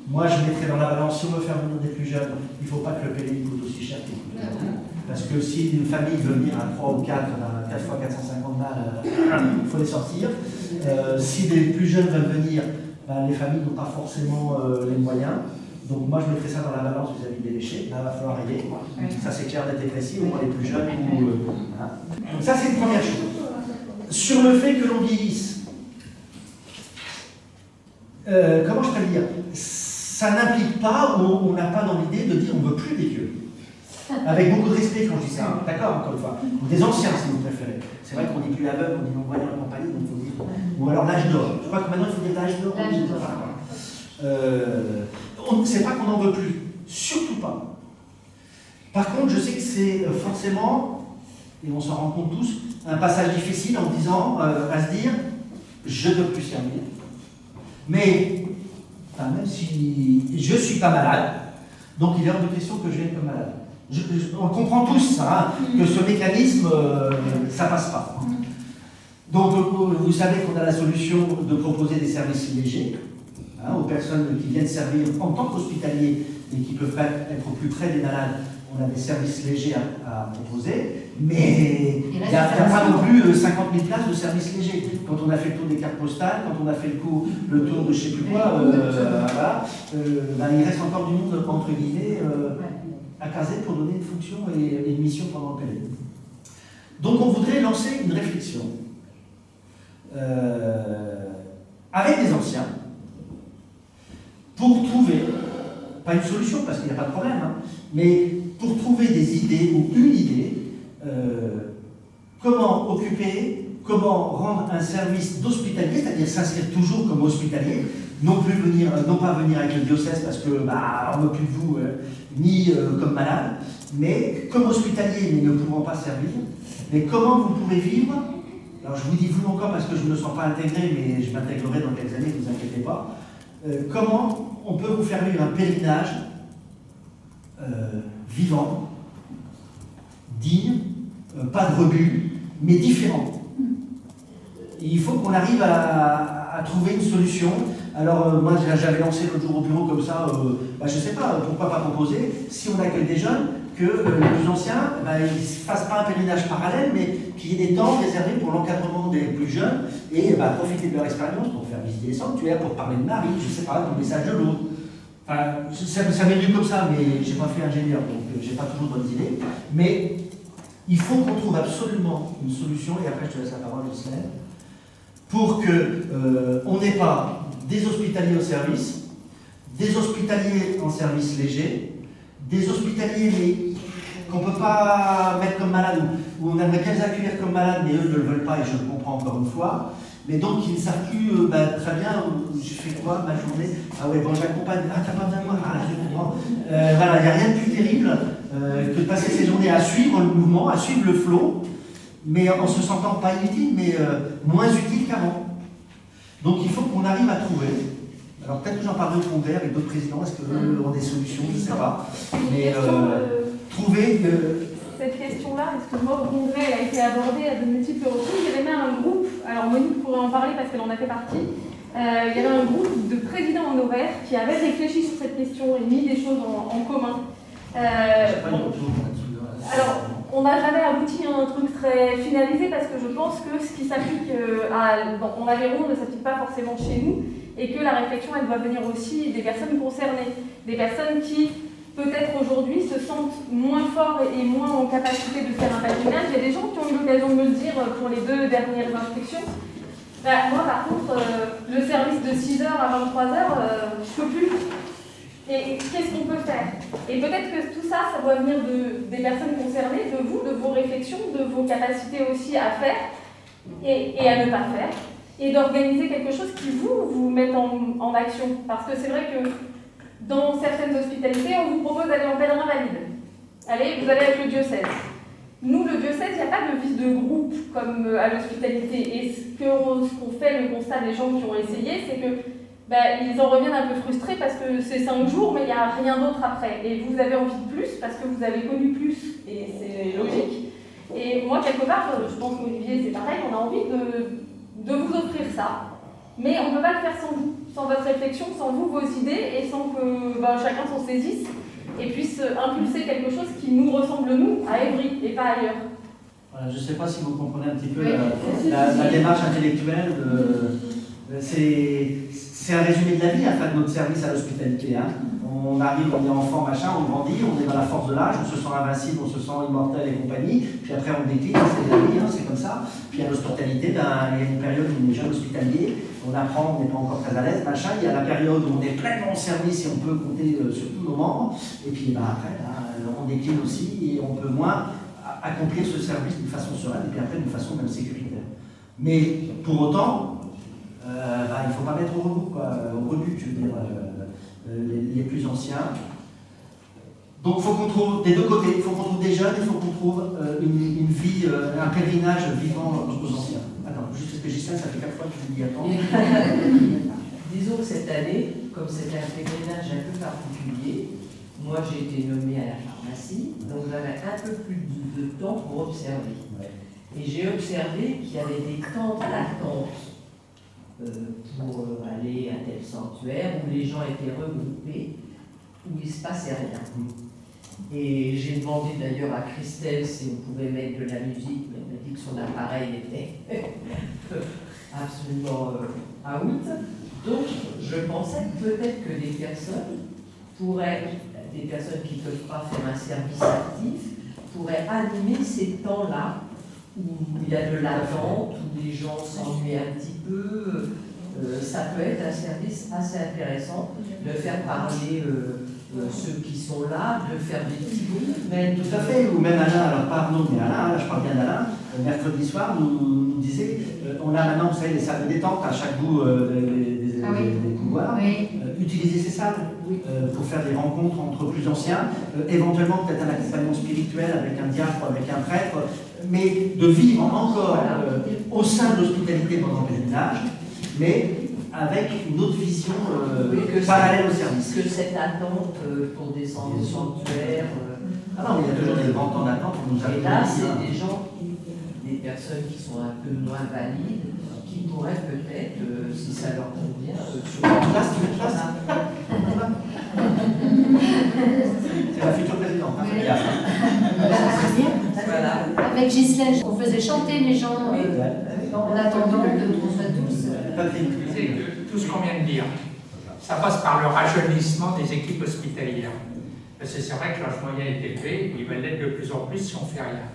Moi, je mettrais dans la balance, si on veut faire venir des plus jeunes, il ne faut pas que le PLI coûte aussi cher que les plus jeunes. Parce que si une famille veut venir à 3 ou 4, 4 fois 450 balles, il faut les sortir. Si des plus jeunes veulent venir, ben, les familles n'ont pas forcément les moyens. Donc moi, je mettrais ça dans la balance vis-à-vis des déchets. Là, il va falloir aider. Ça, c'est clair, net et précis, au moins les plus jeunes. Donc ça, c'est une première chose. Sur le fait que l'on vieillisse, comment je peux le dire? Ça n'implique pas, on n'a pas dans l'idée de dire on ne veut plus des vieux. Avec beaucoup de respect quand je dis ça, d'accord, encore une fois. Ou des anciens, si vous préférez. C'est vrai qu'on n'est plus aveugle, on est non-voyant et compagnie, donc il faut dire. Ou alors l'âge d'or. Je crois que maintenant il faut dire l'âge d'or. C'est pas qu'on n'en veut plus. Surtout pas. Par contre, je sais que c'est forcément, et on s'en rend compte tous, un passage difficile en disant, à se dire, je ne peux plus servir. Mais, enfin, même si je ne suis pas malade, donc il est hors de question que je vienne comme malade. On comprend tous ça, hein, que ce mécanisme, ça passe pas. Donc, vous savez qu'on a la solution de proposer des services légers hein, aux personnes qui viennent servir en tant qu'hospitaliers et qui peuvent être au plus près des malades. On a des services légers à proposer, mais il n'y a pas non plus 50 000 places de services légers. Quand on a fait le tour des cartes postales, quand on a fait le tour de je ne sais plus quoi, voilà, ben, il reste encore du monde, entre guillemets, à caser pour donner une fonction et une mission pendant le période. Donc on voudrait lancer une réflexion avec des anciens pour trouver, pas une solution parce qu'il n'y a pas de problème, hein, mais pour trouver des idées ou une idée comment occuper, comment rendre un service d'hospitalier, c'est-à-dire s'inscrire toujours comme hospitalier, non pas venir avec le diocèse parce que on ne veut plus de vous, ni comme malade, mais comme hospitalier, mais ne pouvant pas servir. Mais comment vous pouvez vivre? Alors je vous dis vous encore parce que je ne me sens pas intégré, mais je m'intégrerai dans quelques années, ne vous inquiétez pas. Comment on peut vous faire vivre un pèlerinage vivant, digne, pas de rebut, mais différent. Il faut qu'on arrive à trouver une solution. Alors moi j'avais lancé l'autre jour au bureau comme ça, je ne sais pas, pourquoi pas proposer, si on accueille des jeunes, que les plus anciens ils ne fassent pas un pèlerinage parallèle, mais qu'il y ait des temps réservés pour l'encadrement des plus jeunes et profiter de leur expérience pour faire visiter les sanctuaires, pour parler de Marie, je ne sais pas, du message de l'autre. Ça m'est venu comme ça, mais je n'ai pas fait ingénieur, donc je n'ai pas toujours de bonnes idées. Mais il faut qu'on trouve absolument une solution, et après je te laisse la parole, Gislaine, pour qu'on n'ait pas des hospitaliers au service, des hospitaliers en service léger, des hospitaliers mais qu'on ne peut pas mettre comme malades, ou on aimerait bien les accueillir comme malades, mais eux ne le veulent pas, et je le comprends encore une fois. Mais donc ils ne savent plus très bien, je fais quoi ma journée? Ah ouais, bon j'accompagne, t'as pas besoin de moi, je comprends. Voilà, il n'y a rien de plus terrible que de passer ses journées à suivre le mouvement, à suivre le flot, mais en se sentant pas inutile, mais moins utile qu'avant. Donc il faut qu'on arrive à trouver. Alors peut-être que j'en parlerai au congrès avec d'autres présidents, est-ce qu'eux ont des solutions, je ne sais pas. Mais trouver... Cette question-là, excuse-moi, au congrès, elle a été abordée à de multiples reprises. Il y avait même un groupe, alors Monique pourrait en parler parce qu'elle en a fait partie, il y avait un groupe de présidents honoraires qui avaient réfléchi sur cette question et mis des choses en commun. Alors, on n'a jamais abouti à un truc très finalisé parce que je pense que ce qui s'applique en Aveyron ne s'applique pas forcément chez nous et que la réflexion, elle doit venir aussi des personnes concernées, des personnes qui, peut-être aujourd'hui, se sentent moins forts et moins en capacité de faire un pèlerinage. Il y a des gens qui ont eu l'occasion de me le dire pour les 2 dernières inscriptions. Moi, par contre, le service de 6h à 23h, je ne peux plus. Et qu'est-ce qu'on peut faire? Et peut-être que tout ça, ça doit venir des personnes concernées, de vous, de vos réflexions, de vos capacités aussi à faire et à ne pas faire, et d'organiser quelque chose qui vous mette en action. Parce que c'est vrai que dans certaines hospitalités, on vous propose d'aller en pèlerin valide. Allez, vous allez avec le diocèse. Nous, le diocèse, il n'y a pas de vie de groupe comme à l'hospitalité. Et ce qu'on fait, le constat des gens qui ont essayé, c'est que ils en reviennent un peu frustrés parce que c'est 5 jours, mais il n'y a rien d'autre après. Et vous avez envie de plus parce que vous avez connu plus, et c'est logique. Et moi, quelque part, je pense qu'Olivier, c'est pareil, on a envie de vous offrir ça. Mais on ne peut pas le faire sans vous, sans votre réflexion, sans vous, vos idées, et sans que chacun s'en saisisse et puisse impulser quelque chose qui nous ressemble, nous, à Évry, et pas ailleurs. Voilà, je ne sais pas si vous comprenez un petit peu la démarche intellectuelle. C'est un résumé de la vie, de notre service à l'hospitalité. On arrive, on est enfant, machin, on grandit, on est dans la force de l'âge, on se sent invincible, on se sent immortel et compagnie, puis après on décline, c'est la vie, c'est comme ça. Puis à l'hospitalité, il y a une période où on est jeune hospitalier, on apprend, on n'est pas encore très à l'aise, machin. Il y a la période où on est pleinement en service et on peut compter sur tous nos membres. Et puis après, on décline aussi et on peut moins accomplir ce service d'une façon sereine et puis après d'une façon même sécuritaire. Mais pour autant, il ne faut pas mettre au rebut, je veux dire, les plus anciens. Donc il faut qu'on trouve des deux côtés, il faut qu'on trouve des jeunes, il faut qu'on trouve une vie, un pèlerinage vivant aux anciens. Attends, juste parce que Gislaine, ça fait 4 fois que je vous dis attends. Disons que cette année, comme c'était un pèlerinage un peu particulier, moi j'ai été nommée à la pharmacie, donc j'avais un peu plus de temps pour observer. Et j'ai observé qu'il y avait des temps d'attente pour aller à tel sanctuaire où les gens étaient regroupés, où il ne se passait rien. Et j'ai demandé d'ailleurs à Christelle si on pouvait mettre de la musique, mais elle m'a dit que son appareil était absolument out. Donc je pensais peut-être que des personnes qui ne peuvent pas faire un service actif, pourraient animer ces temps-là où il y a de l'attente, où les gens s'ennuient un petit peu. Ça peut être un service assez intéressant de faire parler ceux qui sont là, de faire des petits groupes. Tout à fait, ou même Alain, alors pas Arnaud, mais Alain, là je parle bien d'Alain. mercredi soir, nous disait on a maintenant, vous savez, des salles de détente à chaque bout des couloirs. Oui. Utilisez ces salles pour faire des rencontres entre plus anciens, éventuellement peut-être un accompagnement spirituel avec un diacre, avec un prêtre, mais de vivre encore au sein de l'hospitalité pendant le pèlerinage, mais avec une autre vision parallèle au service. Que cette attente pour descendre au sanctuaire. Ah non, mais il y a toujours des grands temps d'attente. Et là, c'est des gens, des personnes qui sont un peu moins valides, qui pourraient peut-être, si ça leur convient, sur la place. C'est la future présidente. Hein, voilà. Avec Ghislaine, on faisait chanter les gens en attendant qu'on soit tous. Tout ce qu'on vient de dire, ça passe par le rajeunissement des équipes hospitalières. Parce que c'est vrai que l'âge moyen est élevé, il va l'être de plus en plus si on ne fait rien.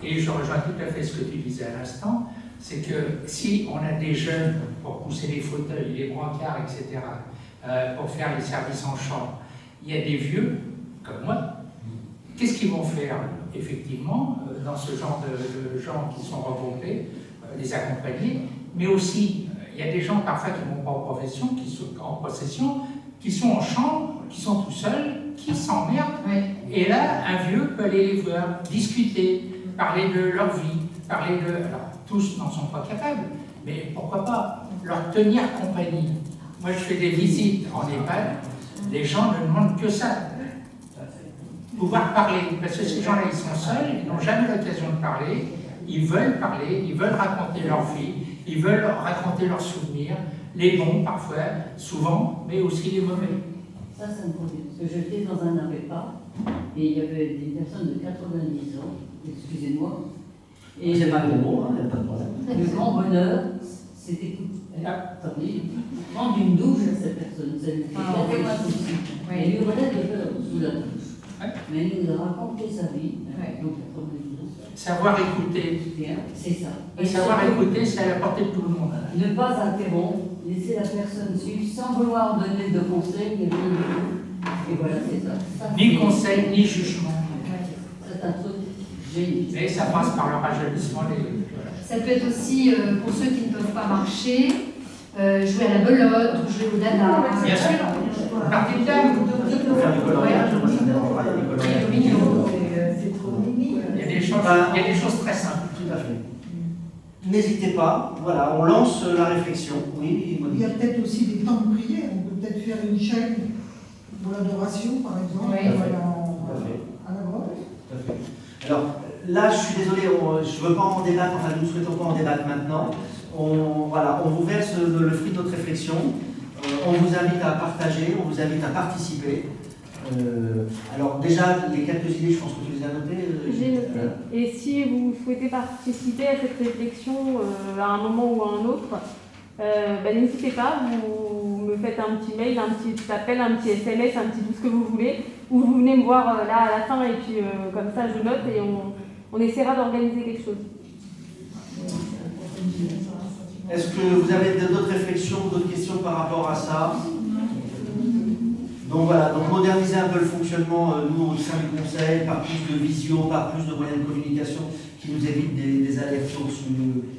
Et je rejoins tout à fait ce que tu disais à l'instant, c'est que si on a des jeunes pour pousser les fauteuils, les brancards, etc., pour faire les services en chambre, il y a des vieux, comme moi, qu'est-ce qu'ils vont faire effectivement dans ce genre de gens qui sont regroupés, les accompagner, mais aussi, il y a des gens parfois qui ne vont pas en profession, qui sont en possession, qui sont en chambre, qui sont tout seuls, qui s'emmerdent. Oui. Et là, un vieux peut aller les voir, discuter, parler de leur vie, parler de... Alors, tous n'en sont pas capables, mais pourquoi pas leur tenir compagnie. Moi, je fais des visites en EHPAD, les gens ne demandent que ça. Pouvoir parler, parce que ces gens-là, ils sont seuls, ils n'ont jamais l'occasion de parler, ils veulent parler, ils veulent raconter leur vie, ils veulent raconter leurs souvenirs, les bons parfois, souvent, mais aussi les mauvais. Ça me convient, parce que j'étais dans un AREPA, et il y avait des personnes de 90 ans, excusez-moi. Et c'est pas le mot, hein, il n'y a pas de problème. Le grand bonheur, c'était prendre une douche à cette personne, ça lui fait pas de souci. Elle lui relève de peur sous la douche. Mais elle nous a raconté sa vie, donc 90 ans. Savoir écouter. C'est ça. Et savoir écouter, c'est à la portée de tout le monde. Ne pas interrompre, laisser la personne suivre sans vouloir donner de conseils, ni rien du tout. Et voilà, c'est ça. Ni conseil, ni jugement. C'est un truc génial. Mais ça passe par le rajeunissement des... Ça peut être aussi, pour ceux qui ne peuvent pas marcher, jouer à la belote ou jouer au dada. Bien sûr, partie de dame. Faire du coloriage, moi ça me dérange pas, il y a du coloriage. C'est trop mimi. Il y a des choses très simples. Tout à fait. N'hésitez pas, voilà, on lance la réflexion. Oui, il y a peut-être aussi des temps de prière, on peut peut-être faire une chaîne pour l'adoration, par exemple, à la grotte. Tout à fait. Alors, là, je suis désolé, je ne veux pas en débattre, enfin, nous ne souhaitons pas en débattre maintenant. On vous verse le fruit de notre réflexion. On vous invite à partager, on vous invite à participer. Alors déjà, les quelques idées, je pense que tu les as notées. J'ai noté. Et si vous souhaitez participer à cette réflexion à un moment ou à un autre, n'hésitez pas, vous me faites un petit mail, un petit appel, un petit SMS, un petit tout ce que vous voulez, ou vous venez me voir là à la fin et puis comme ça je note et on essaiera d'organiser quelque chose. Est-ce que vous avez d'autres réflexions, d'autres questions par rapport à ça? Donc voilà, donc moderniser un peu le fonctionnement, nous au sein du conseil, par plus de visio, par plus de moyens de communication qui nous évitent des allers-retours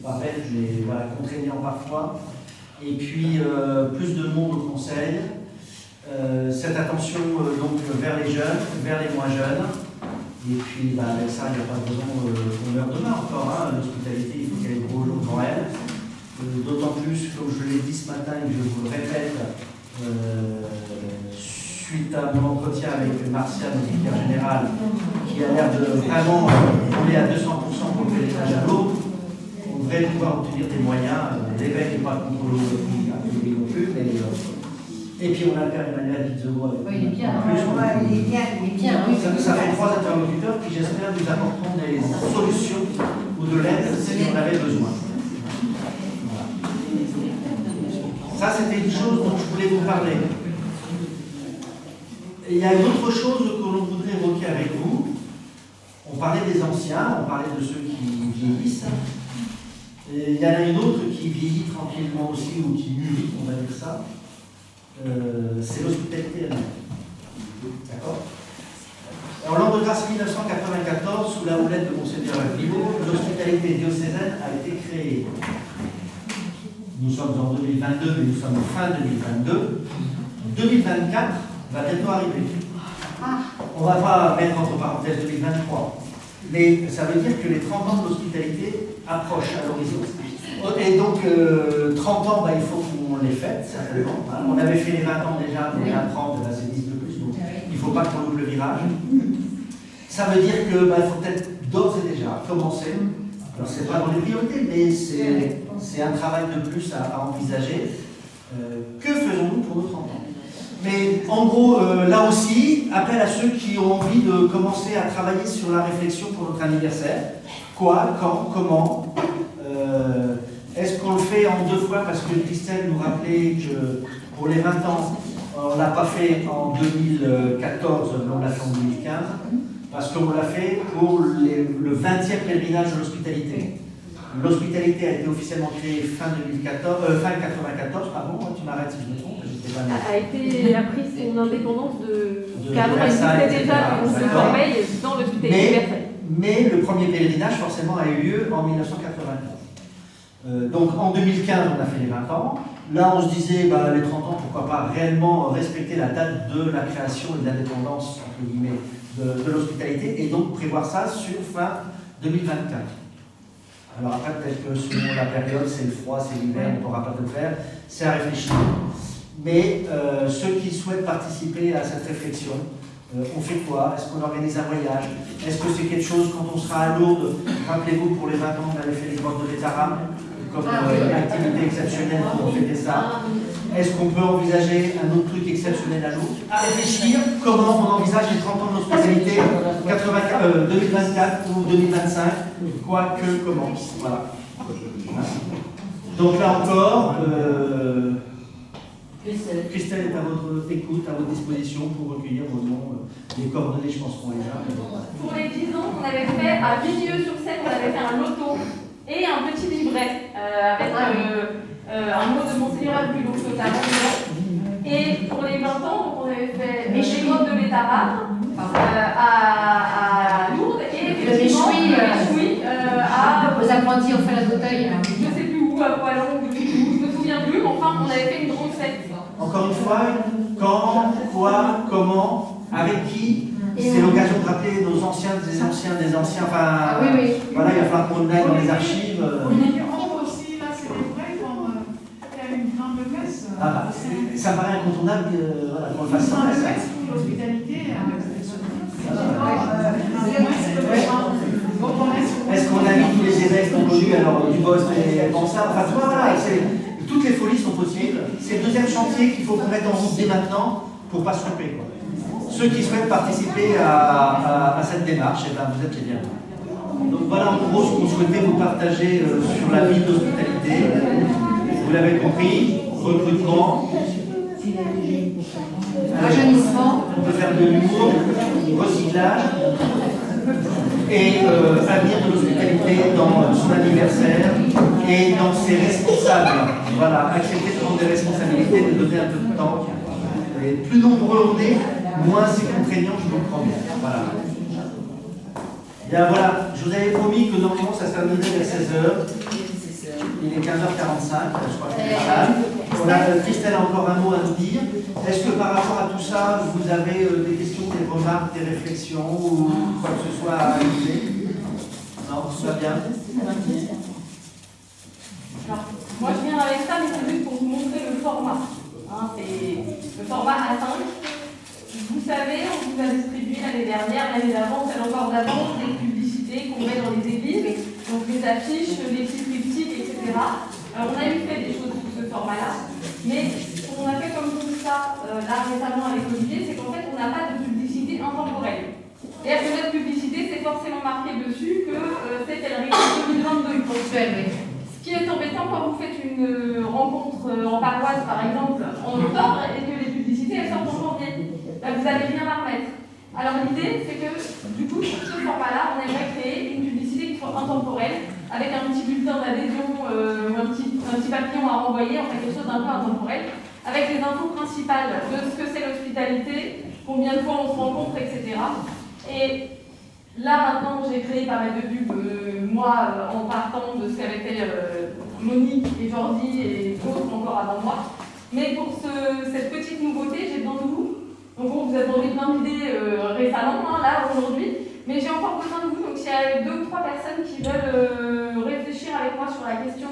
par belge et voilà, contraignants parfois. Et puis plus de monde au conseil, cette attention donc vers les jeunes, vers les moins jeunes. Et puis avec ça, il n'y a pas besoin qu'on meure demain encore. Hein. L'hospitalité, il faut qu'elle ait gros jours devant elle. D'autant plus, comme je l'ai dit ce matin et que je vous le répète, suite à mon entretien avec Martial, le vicaire général, qui a l'air de vraiment rouler à 200% pour le pèlerinage à l'eau, on devrait pouvoir obtenir des moyens. L'évêque n'est pas contre l'eau non plus, mais. Et puis on a le père Emmanuel Bizot avec il est bien. Il est bien. Ça fait 3 interlocuteurs qui, j'espère, nous apporteront des solutions ou de l'aide si on avait besoin. Ça, c'était une chose dont je voulais vous parler. Et il y a une autre chose que l'on voudrait évoquer avec vous. On parlait des anciens, on parlait de ceux qui vieillissent. Et il y en a une autre qui vieillit tranquillement aussi, ou qui mûrit, on va dire ça. C'est l'hospitalité elle-même. D'accord? Alors, l'an de grâce 1994, sous la houlette de Monseigneur Aguilot, l'hospitalité diocésaine a été créée. Nous sommes en 2022, mais nous sommes fin 2022. 2024 va bientôt arriver. On ne va pas mettre entre parenthèses 2023, mais ça veut dire que les 30 ans de l'hospitalité approchent à l'horizon. Et donc, 30 ans, il faut qu'on les fête, certainement. On avait fait les 20 ans déjà, mais à 30, c'est 10 de plus, donc il ne faut pas qu'on loupe le virage. Ça veut dire qu'il faut peut-être d'ores et déjà commencer. Alors, ce n'est pas dans les priorités, mais c'est un travail de plus à envisager. Que faisons-nous pour nos 30 ans? Mais en gros, là aussi, appel à ceux qui ont envie de commencer à travailler sur la réflexion pour notre anniversaire. Quoi, quand, comment est-ce qu'on le fait en 2 fois parce que Christelle nous rappelait que pour les 20 ans, on ne l'a pas fait en 2014, mais on l'a fait en 2015, parce qu'on l'a fait pour le 20e pèlerinage de l'hospitalité. L'hospitalité a été officiellement créée fin 1994, pardon, tu m'arrêtes si je me trompe, j'étais pas a pris son indépendance car elle existait déjà de Corbeil dans l'hospitalité de Versailles. Mais le premier pèlerinage, forcément, a eu lieu en 1994. Donc en 2015, on a fait les 20 ans. Là, on se disait, les 30 ans, pourquoi pas réellement respecter la date de la création et de l'indépendance, entre guillemets, de l'hospitalité, et donc prévoir ça sur fin 2024. Alors après, peut-être que selon la période, c'est le froid, c'est l'hiver, on ne pourra pas tout faire, c'est à réfléchir. Mais ceux qui souhaitent participer à cette réflexion, on fait quoi? Est-ce qu'on organise un voyage? Est-ce que c'est quelque chose, quand on sera à Lourdes, rappelez-vous, pour les 20 ans, on avait fait les grottes de l'Étaram, comme une activité exceptionnelle pour fêter ça. Est-ce qu'on peut envisager un autre truc exceptionnel à Lourdes? À réfléchir comment on envisage les 30 ans de l'hospitalité, 2024 ou 2025, quoi que, comment. Voilà. Donc là encore, Christelle est à votre écoute, à votre disposition pour recueillir vos noms. Les coordonnées, je pense qu'on les a. Pour les 10 ans, on avait fait à Milieu-sur-Seine, on avait fait un loto et un petit livret avec un mot de Monseigneur Aguilot, notamment. Et pour les 20 ans, donc on avait fait les grottes de l'Étaram à Lourdes et effectivement aux apprentis au Falaise d'Auteuil. Je ne sais plus où, à Poilon, je ne me souviens plus, mais enfin on avait fait une grande fête. Encore une fois, quand, quoi, comment, avec qui, c'est l'occasion de rappeler nos anciens, des anciens, enfin, voilà, il va falloir qu'on aille dans les archives. On aussi, là, c'est vrai, quand il y a une grande messe. Ça me paraît incontournable voilà, qu'on le fasse sans messe. L'hospitalité, est-ce qu'on a mis tous les évêques qu'on connus, alors du Bosque et Bansard, enfin, voilà, toutes les folies sont possibles. C'est le deuxième chantier qu'il faut qu'on mette en route dès maintenant pour ne pas se tromper. Ceux qui souhaitent participer à cette démarche, vous êtes les bienvenus. Donc voilà en gros ce qu'on souhaitait vous partager sur la vie d'hospitalité. Vous l'avez compris, recrutement, rajeunissement, on peut faire de l'humour, recyclage et avenir de l'hospitalité dans son anniversaire et dans ses responsables. Voilà, accepter de prendre des responsabilités, de donner un peu de temps. Et plus nombreux on est, moins c'est contraignant, je vous le promets. Voilà. Bien voilà, je vous avais promis que normalement ça se terminerait vers 16h. Il est 15h45, je crois que c'est Christelle a encore un mot à nous dire. Est-ce que par rapport à tout ça, vous avez des questions, des remarques, des réflexions ou quoi que ce soit à ajouter? Non, tout va bien. Alors, moi je viens avec ça, mais c'est juste pour vous montrer le format. C'est le format A5. Vous savez, on vous a distribué l'année dernière, l'année d'avant, celle encore d'avant, des publicités qu'on met dans les églises, donc les affiches, les petits triptyques, etc. Alors, on a eu fait des choses sous ce format-là, mais ce qu'on a fait comme ça, là récemment avec Olivier, c'est qu'en fait, on n'a pas de publicité intemporelle. C'est-à-dire que notre publicité, c'est forcément marqué dessus que c'est pèlerinage 2022 ponctuel. Ce qui est embêtant quand vous faites une rencontre en paroisse, par exemple, en octobre, et que les publicités, elles sortent en janvier. Là, vous n'avez rien à remettre. Alors l'idée, c'est que, du coup, sur ce format-là, on aimerait créer une publicité qui soit intemporelle, avec un petit bulletin d'adhésion, un petit papillon à renvoyer, enfin quelque chose d'un peu intemporel, avec les infos principales de ce que c'est l'hospitalité, combien de fois on se rencontre, etc. Et là, maintenant, j'ai créé pas mal de pubs, moi, en partant de ce qu'avaient fait Monique et Jordi et d'autres encore avant moi. Mais pour cette petite nouveauté, j'ai besoin de vous. Donc bon, vous avez donné plein d'idées récemment, hein, là, aujourd'hui. Mais j'ai encore besoin de vous. Donc s'il y a 2 ou 3 personnes qui veulent réfléchir avec moi sur la question,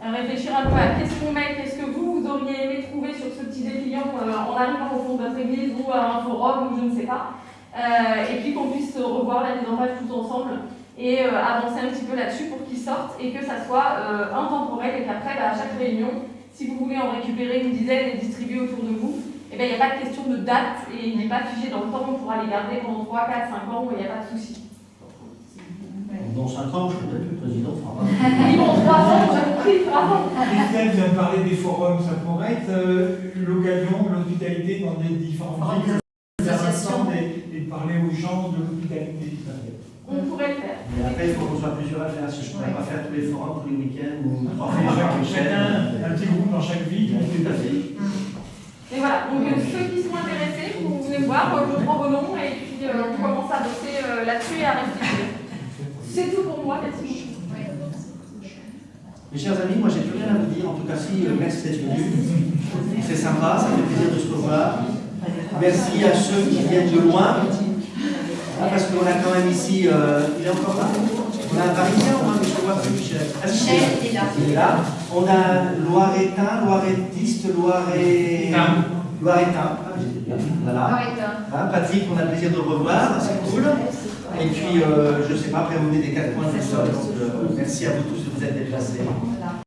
réfléchir un peu à qu'est-ce qu'on met, qu'est-ce que vous auriez aimé trouver sur ce petit dépliant en arrivant au fond de votre église ou à un forum ou je ne sais pas. Et puis qu'on puisse revoir la mise en page tous ensemble et avancer un petit peu là-dessus pour qu'ils sortent et que ça soit intemporel et qu'après, à chaque réunion, si vous voulez en récupérer une dizaine et distribuer autour de vous, il n'y a pas de question de date et il n'est pas figé dans le temps, on pourra les garder pendant 3, 4, 5 ans où il n'y a pas de souci. Dans 5 ans, je serai plus président. Oui, bon, 3 ans, j'ai compris, 3 ans. Christelle vient de parler des forums, ça pourrait être l'occasion, l'hospitalité dans des différentes villes, et de parler aux gens de l'hospitalité. On pourrait le faire. Mais après, il faut qu'on soit plusieurs à faire, parce que je ne pourrais pas faire tous les forums tous les week-ends ou 3 fois un petit groupe dans chaque ville. Tout à fait. Et voilà, donc ceux qui sont intéressés, vous venez me voir, je prends vos noms et puis on commence à bosser là-dessus et à réfléchir. C'est tout pour moi, merci. Mes chers amis, moi j'ai plus rien à vous dire, en tout cas si, merci d'être venus. C'est sympa, ça fait plaisir de se revoir. Merci à ceux qui viennent de loin, parce qu'on a quand même ici, il est encore là. On a un Parisien, mais je ne vois plus Michel. Michel est là. Il est là. On a Loiretain, Loiretiste, Loiretain. Voilà. Hein, Patrick, on a le plaisir de le revoir, c'est cool. Et puis, je ne sais pas, après vous venez des 4 coins du sol. Donc, merci à vous tous de vous être déplacés. Voilà.